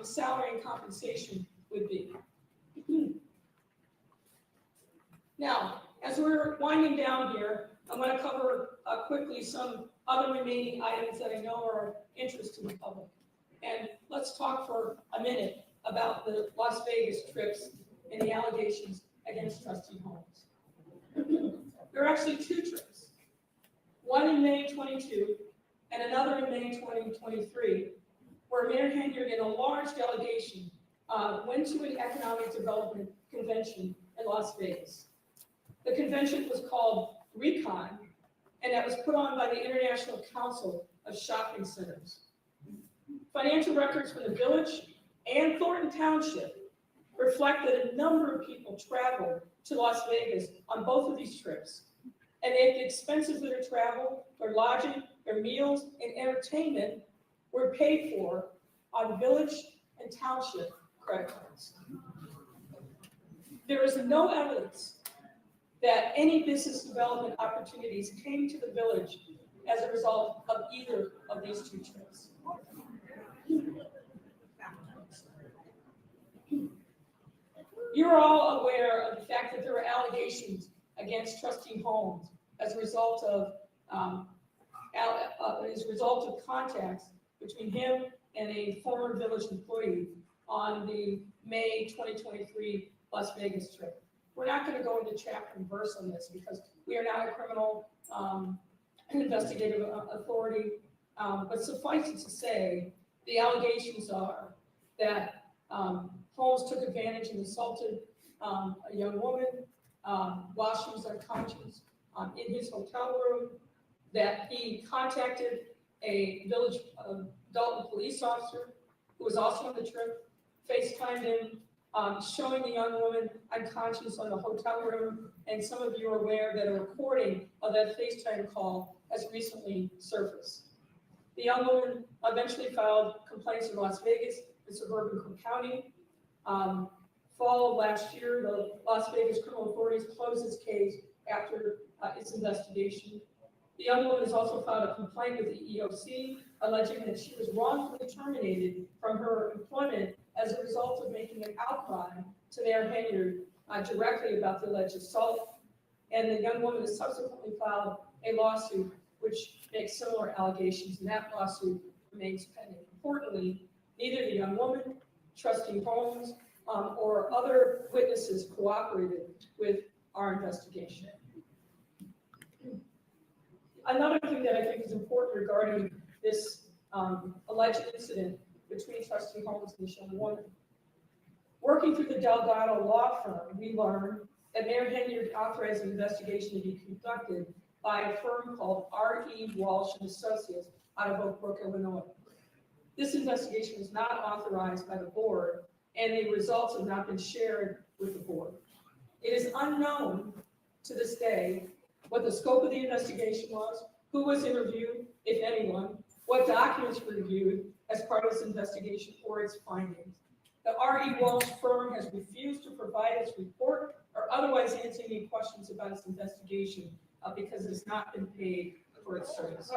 salary and compensation would be. Now, as we're winding down here, I'm going to cover quickly some other remaining items that I know are of interest to the public. And let's talk for a minute about the Las Vegas trips and the allegations against Trustee Holmes. There are actually 2 trips, one in May 22 and another in May 2023, where Mayor Henyard and a large delegation went to an economic development convention in Las Vegas. The convention was called Recon, and that was put on by the International Council of Shopping Centers. Financial records from the village and Thornton Township reflect that a number of people traveled to Las Vegas on both of these trips, and the expenses of their travel, their lodging, their meals, and entertainment were paid for on village and township credit cards. There is no evidence that any business development opportunities came to the village as a result of either of these 2 trips. You're all aware of the fact that there were allegations against Trustee Holmes as a result of contacts between him and a former village employee on the May 2023 Las Vegas trip. We're not going to go into chapter and verse on this because we are not a criminal investigative authority, but suffice it to say, the allegations are that Holmes took advantage and assaulted a young woman while she was unconscious in his hotel room, that he contacted a village Dolton police officer who was also on the trip, FaceTimed him, showing the young woman unconscious on the hotel room, and some of you are aware that a recording of that FaceTime call has recently surfaced. The young woman eventually filed complaints in Las Vegas and suburban Cook County. Fall of last year, the Las Vegas criminal authorities closed its case after its investigation. The young woman has also filed a complaint with the EOC alleging that she was wrongfully terminated from her employment as a result of making an outcry to Mayor Henyard directly about the alleged assault. And the young woman has subsequently filed a lawsuit which makes similar allegations, and that lawsuit remains pending. Importantly, neither the young woman, Trustee Holmes, or other witnesses cooperated with our investigation. Another thing that I think is important regarding this alleged incident between Trustee Holmes and this young woman. Working through the Delgado law firm, we learned that Mayor Henyard authorized an investigation to be conducted by a firm called R.E. Walsh and Associates out of Oak Brook, Illinois. This investigation was not authorized by the board, and the results have not been shared with the board. It is unknown to this day what the scope of the investigation was, who was interviewed, if anyone, what documents were reviewed as part of this investigation or its findings. The R.E. Walsh firm has refused to provide its report or otherwise answer any questions about its investigation because it has not been paid for its services.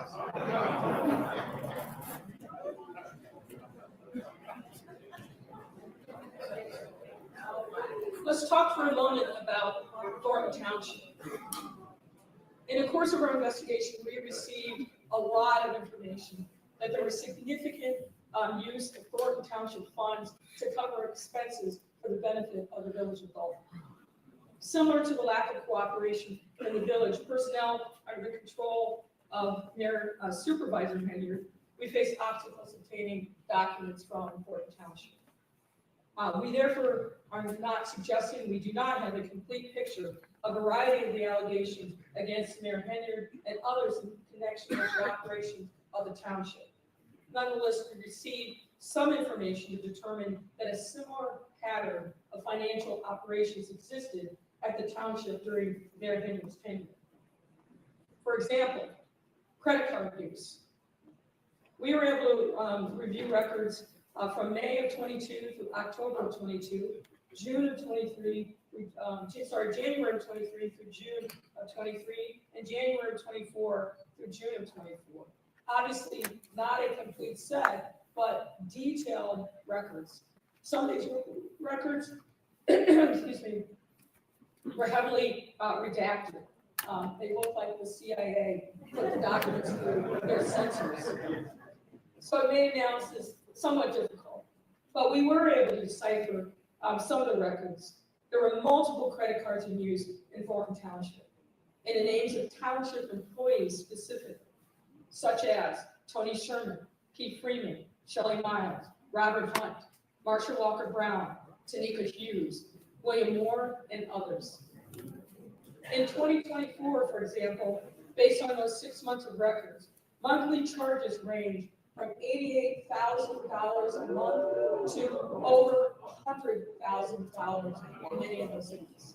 Let's talk for a moment about Thornton Township. In the course of our investigation, we received a lot of information that there was significant use of Thornton Township funds to cover expenses for the benefit of the village of Dolton. Similar to the lack of cooperation in the village, personnel under the control of Mayor Supervisor Henyard, we face obstacles obtaining documents from Thornton Township. We therefore are not suggesting we do not have a complete picture of a variety of the allegations against Mayor Henyard and others in connection with the operations of the township. Nonetheless, we received some information to determine that a similar pattern of financial operations existed at the township during Mayor Henyard's tenure. For example, credit card use. We were able to review records from May of 22 through October of 22, June of 23, January of 23 through June of 23, and January of 24 through June of 24. Obviously, not a complete set, but detailed records. Some of these records, excuse me, were heavily redacted. They look like the CIA put the documents through their censors. So it made analysis somewhat difficult, but we were able to decipher some of the records. There were multiple credit cards in use in Thornton Township, and the names of township employees specifically, such as Tony Sherman, Pete Freeman, Shelley Miles, Robert Hunt, Marsha Walker Brown, Tanika Hughes, William Moore, and others. In 2024, for example, based on those 6 months of records, monthly charges range from $88,000 a month to over $100,000 in many of those cities.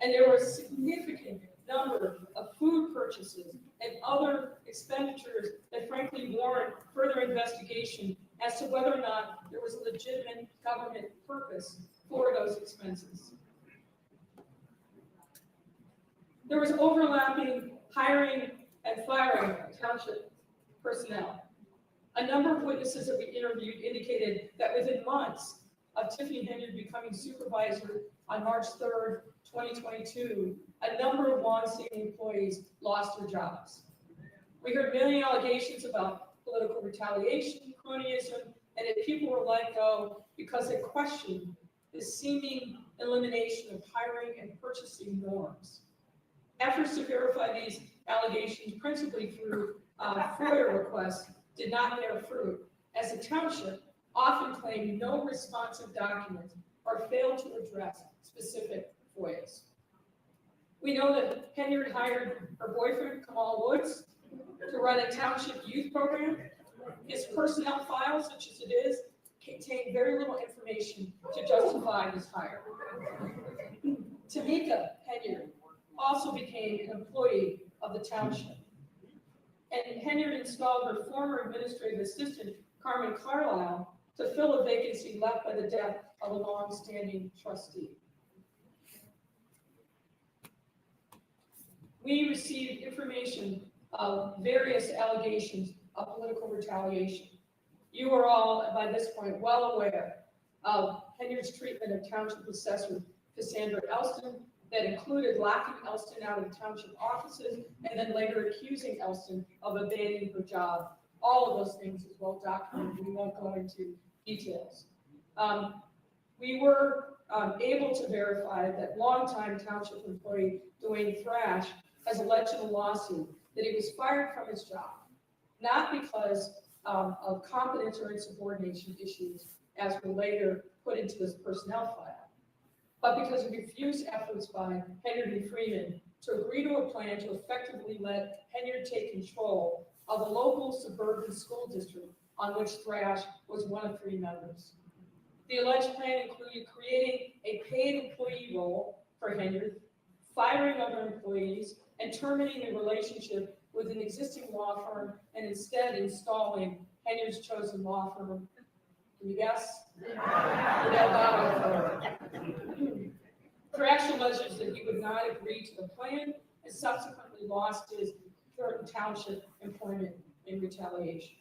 And there were a significant number of food purchases and other expenditures that frankly warrant further investigation as to whether or not there was a legitimate government purpose for those expenses. There was overlapping hiring and firing of township personnel. A number of witnesses that we interviewed indicated that within months of Tiffany Henyard becoming supervisor on March 3rd, 2022, a number of long-standing employees lost their jobs. We heard many allegations about political retaliation, cronyism, and that people were let go because they questioned the seeming elimination of hiring and purchasing norms. Efforts to verify these allegations, principally through FOIA requests, did not bear fruit, as the township often claimed no responsive documents or failed to address specific FOIAs. We know that Henyard hired her boyfriend, Kamal Woods, to run a township youth program. His personnel file, such as it is, contained very little information to justify his hire. Tanika Henyard also became an employee of the township. And Henyard installed her former administrative assistant, Carmen Carlisle, to fill a vacancy left by the death of a long-standing trustee. We received information of various allegations of political retaliation. You are all, by this point, well aware of Henyard's treatment of township assessor Cassandra Elston that included locking Elston out of township offices and then later accusing Elston of abandoning her job. All of those things is well documented. We won't go into details. We were able to verify that longtime township employee Dwayne Thrash has alleged in a lawsuit that he was fired from his job, not because of competence or insubordination issues, as were later put into his personnel file, but because of refused efforts by Henyard and Freeman to agree to a plan to effectively let Henyard take control of a local suburban school district on which Thrash was one of 3 members. The alleged plan included creating a paid employee role for Henyard, firing other employees, and terminating the relationship with an existing law firm and instead installing Henyard's chosen law firm. Can you guess? For action alleges that he would not agree to the plan and subsequently lost his Dolton Township employment in retaliation.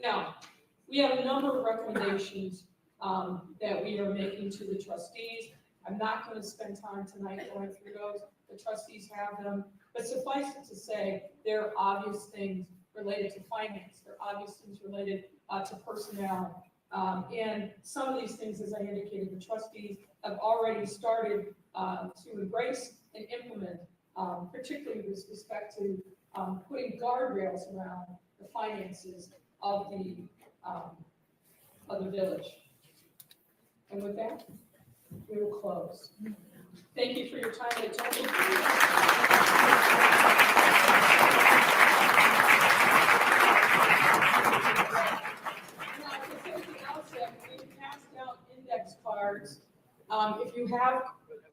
Now, we have a number of recommendations that we are making to the trustees. I'm not going to spend time tonight going through those. The trustees have them, but suffice it to say, there are obvious things related to finance. There are obvious things related to personnel. And some of these things, as I indicated, the trustees have already started to embrace and implement, particularly with respect to putting guardrails around the finances of the village. And with that, we will close. Thank you for your time and attention. Now, to say at the outset, we passed out index cards. If you have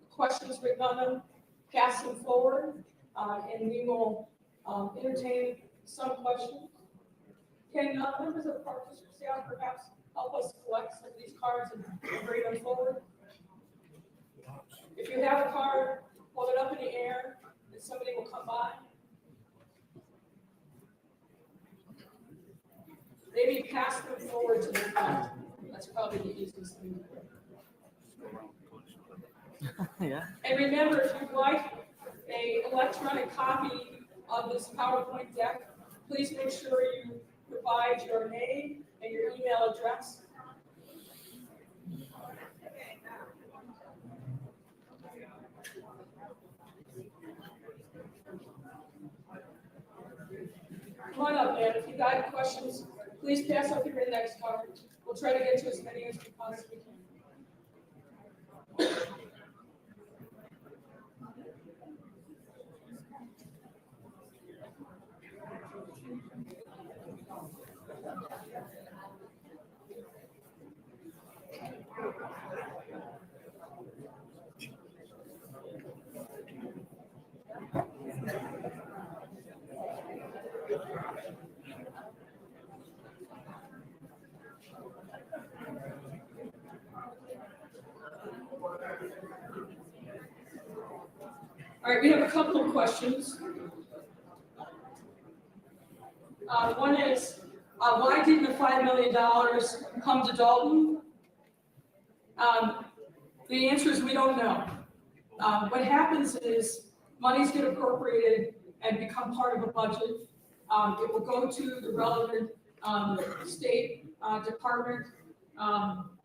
questions written on them, pass them forward, and we will entertain some questions. Can members of the park district staff perhaps help us collect some of these cards and bring them forward? If you have a card, hold it up in the air, and somebody will come by. Maybe pass them forward to the front. That's probably the easiest thing to do. Yeah. And remember, if you'd like an electronic copy of this PowerPoint deck, please make sure you provide your name and your email address. Come on up, man. If you got questions, please pass up your index card. We'll try to get to as many as we possibly can. All right, we have a couple of questions. One is, why didn't the $5 million come to Dolton? The answer is we don't know. What happens is monies get appropriated and become part of a budget. It will go to the relevant state department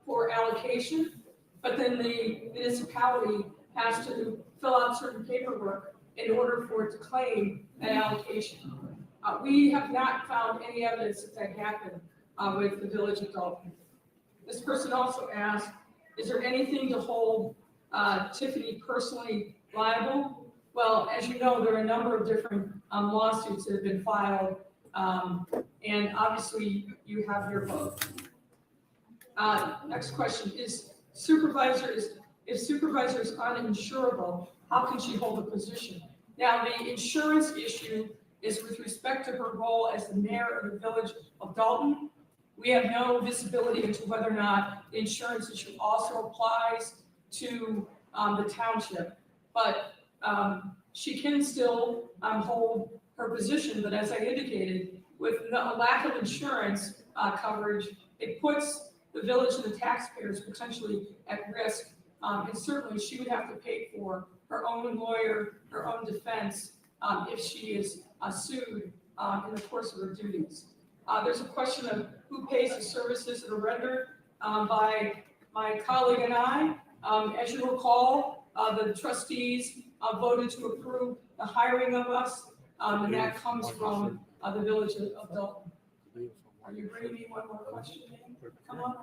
for allocation, but then the municipality has to fill out certain paperwork in order for it to claim an allocation. We have not found any evidence that happened with the village of Dolton. This person also asked, is there anything to hold Tiffany personally liable? Well, as you know, there are a number of different lawsuits that have been filed, and obviously you have your vote. Next question, if supervisor is uninsurable, how can she hold a position? Now, the insurance issue is with respect to her role as the mayor of the village of Dolton. We have no visibility into whether or not the insurance issue also applies to the township, but she can still hold her position. But as I indicated, with a lack of insurance coverage, it puts the village and the taxpayers potentially at risk. And certainly she would have to pay for her own lawyer, her own defense, if she is sued in the course of her duties. There's a question of who pays the services that are rendered by my colleague and I. As you recall, the trustees voted to approve the hiring of us, and that comes from the village of Dolton. Are you bringing me one more question? Come on.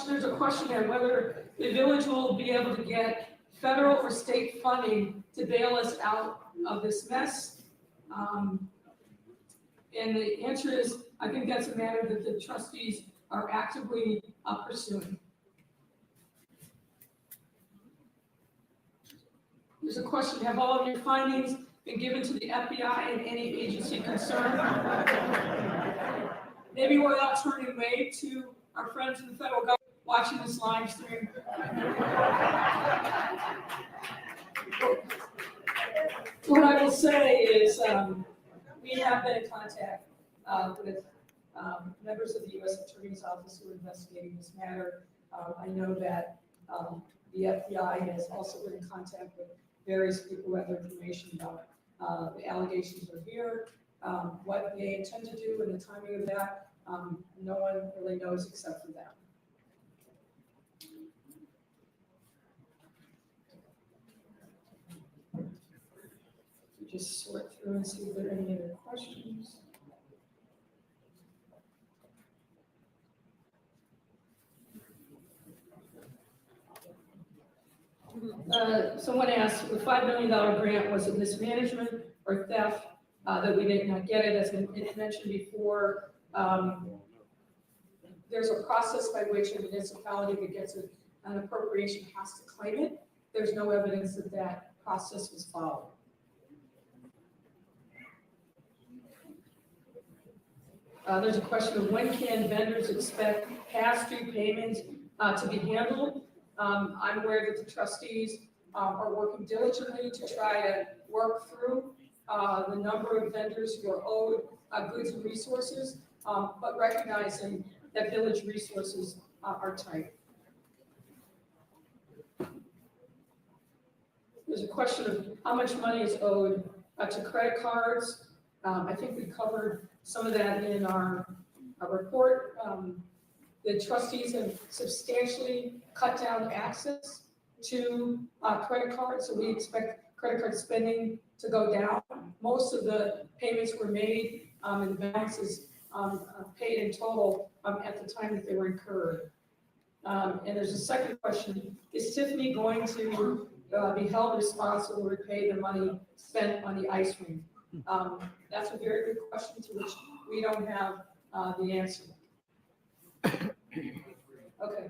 There's a question there whether the village will be able to get federal or state funding to bail us out of this mess. And the answer is, I think that's a matter that the trustees are actively pursuing. There's a question, have all of your findings been given to the FBI and any agency concerned? Maybe without turning away to our friends in the federal government watching this live stream. What I will say is we have been in contact with members of the U.S. Attorney's Office who are investigating this matter. I know that the FBI has also been in contact with various people who have information about the allegations are here, what they intend to do and the timing of that. No one really knows except for them. Just sort through and see if there are any other questions. Someone asked, the $5 million grant, was it mismanagement or theft that we did not get it? As I mentioned before, there's a process by which a municipality that gets an appropriation has to claim it. There's no evidence that that process was followed. There's a question of when can vendors expect past due payments to be handled? I'm aware that the trustees are working diligently to try to work through the number of vendors who are owed goods and resources, but recognizing that village resources are tight. There's a question of how much money is owed to credit cards. I think we covered some of that in our report. The trustees have substantially cut down access to credit cards, so we expect credit card spending to go down. Most of the payments were made and the balances paid in total at the time that they were incurred. And there's a second question, is Tiffany going to be held responsible to repay the money spent on the ice rink? That's a very good question to which we don't have the answer. Okay,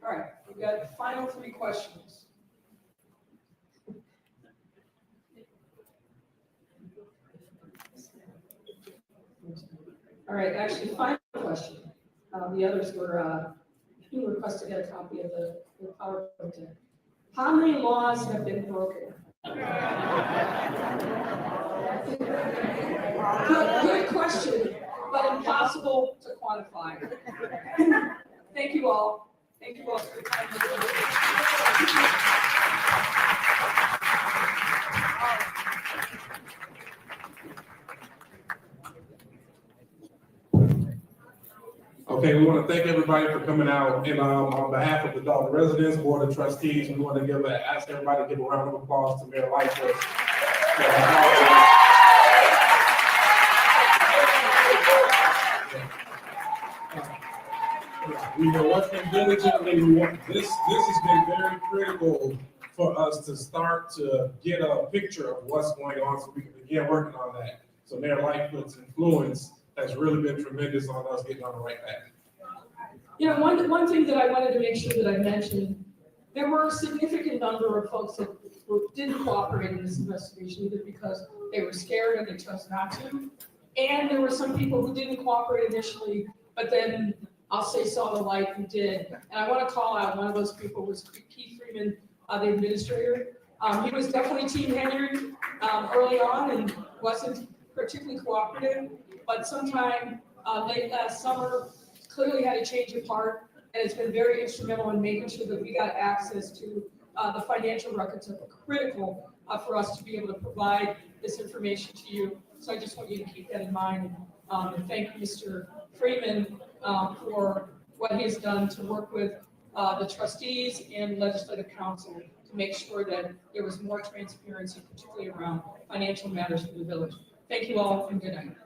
all right, we've got the final 3 questions. All right, actually, final question. The others were, you requested to get a copy of the PowerPoint deck. How many laws have been broken? Good question, but impossible to quantify. Thank you all. Thank you all for your time. Okay, we want to thank everybody for coming out, and on behalf of the Dolton residents, board of trustees, we want to ask everybody to give a round of applause to Mayor Lightfoot. We are working diligently. This has been very critical for us to start to get a picture of what's going on, so we can begin working on that. So Mayor Lightfoot's influence has really been tremendous on us getting on the right path. You know, one thing that I wanted to make sure that I mentioned, there were a significant number of folks that didn't cooperate in this investigation, either because they were scared or they chose not to. And there were some people who didn't cooperate initially, but then I'll say saw the light and did. And I want to call out one of those people was Keith Freeman, the administrator. He was definitely Team Henyard early on and wasn't particularly cooperative, but sometime late last summer, clearly had a change of heart, and it's been very instrumental in making sure that we got access to the financial records that were critical for us to be able to provide this information to you. So I just want you to keep that in mind, and thank Mr. Freeman for what he has done to work with the trustees and legislative council to make sure that there was more transparency, particularly around financial matters for the village. Thank you all, and good night.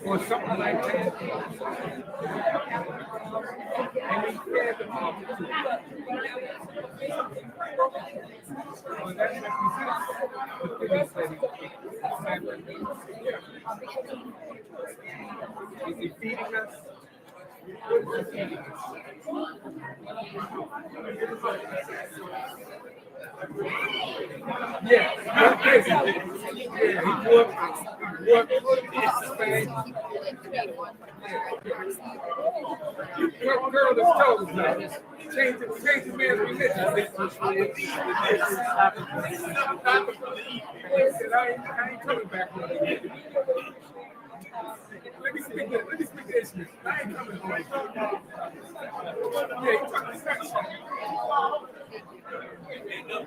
Or something like that. And he fed the multitude. Well, that represents the things that he is he feeding us? What is he feeding us? Yeah, okay. Yeah, he worked his face. Girl that's told us now. Change the man's religion. I ain't coming back on it. Let me speak this. I ain't coming back. Yeah, you talking sex.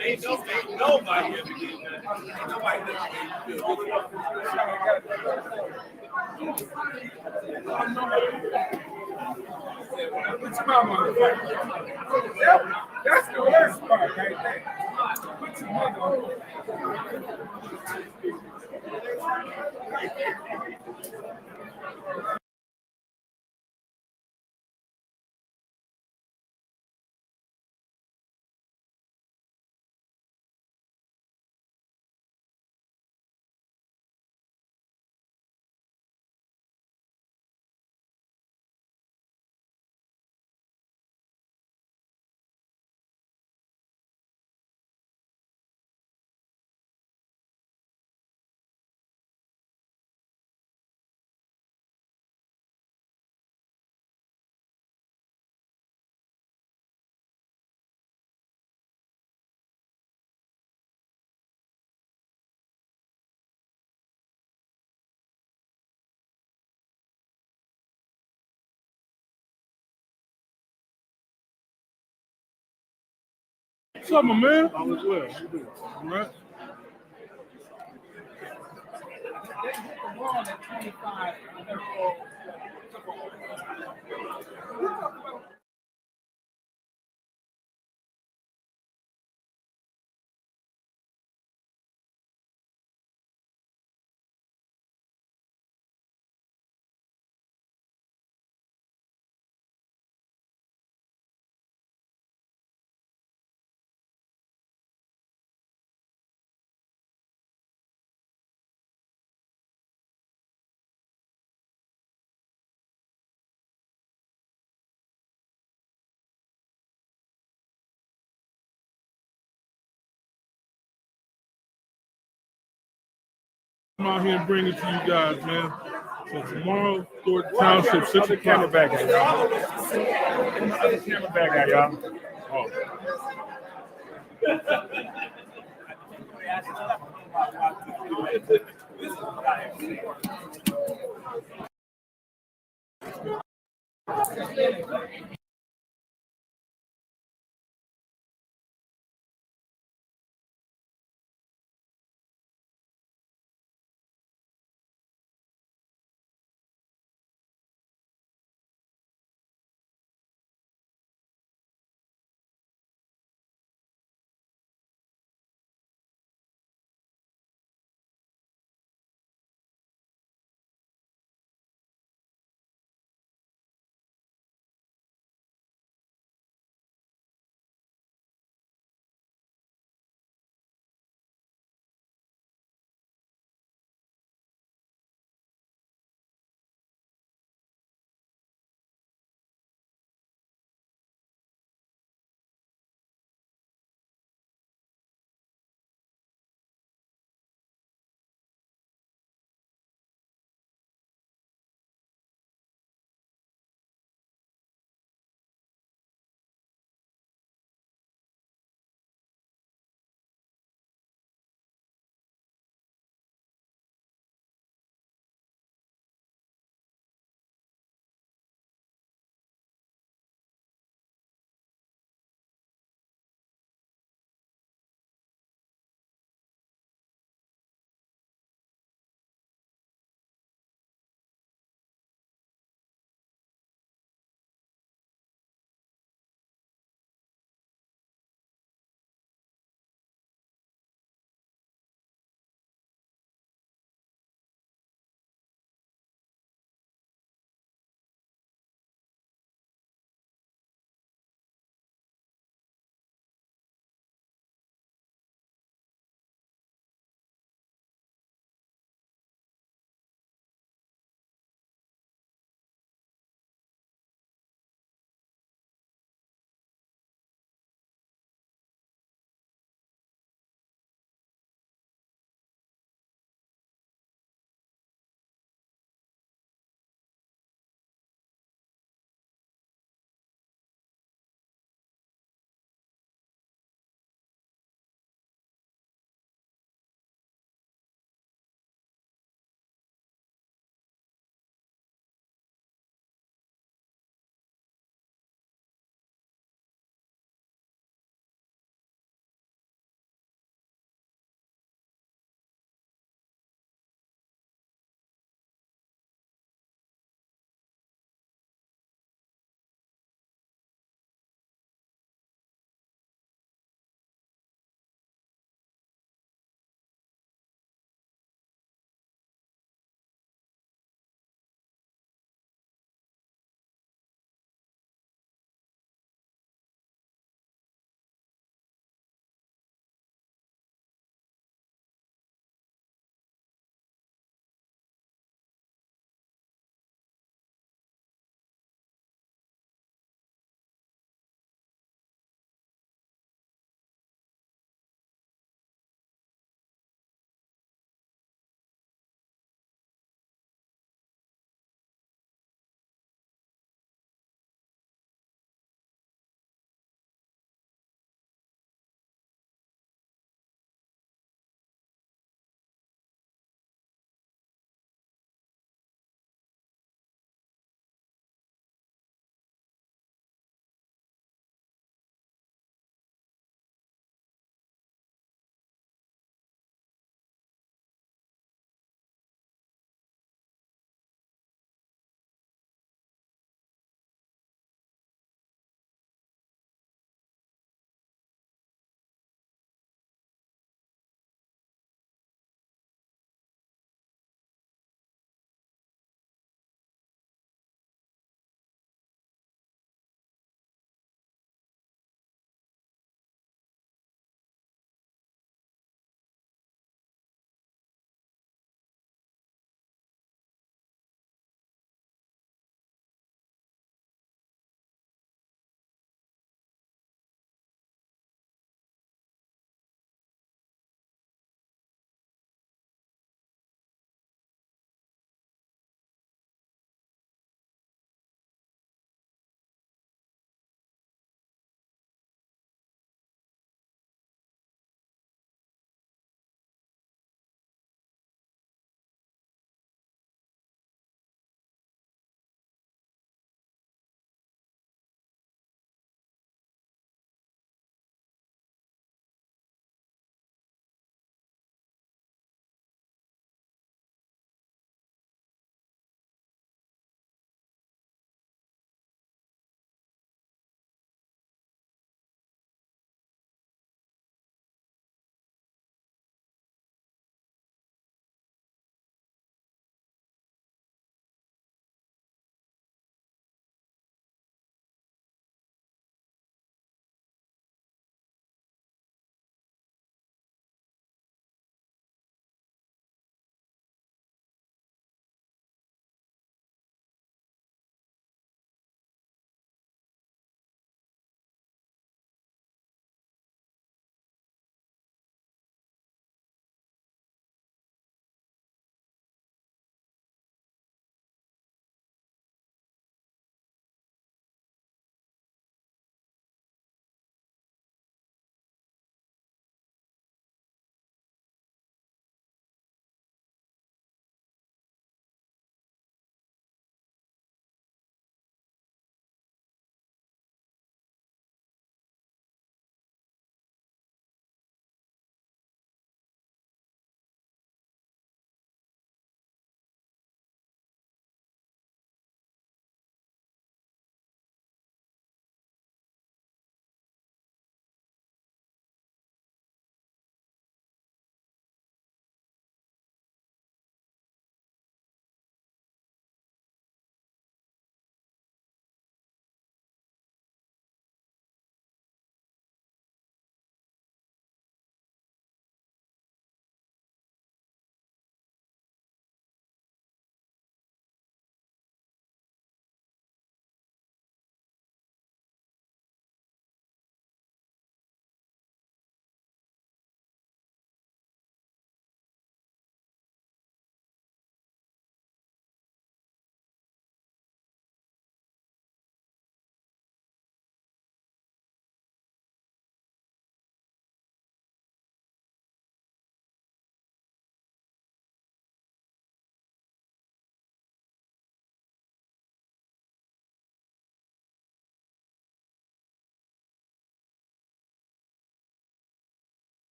Ain't nobody ever did that. Nobody What's my mother? That's the worst part right there. What's your mother? What's up, my man? All is well. You do. All right. They hit the ball at 25. I'm out here and bring it to you guys, man. So tomorrow, Thornton Township, 6 o'clock. Camera back at y'all. Other camera back at y'all. Oh.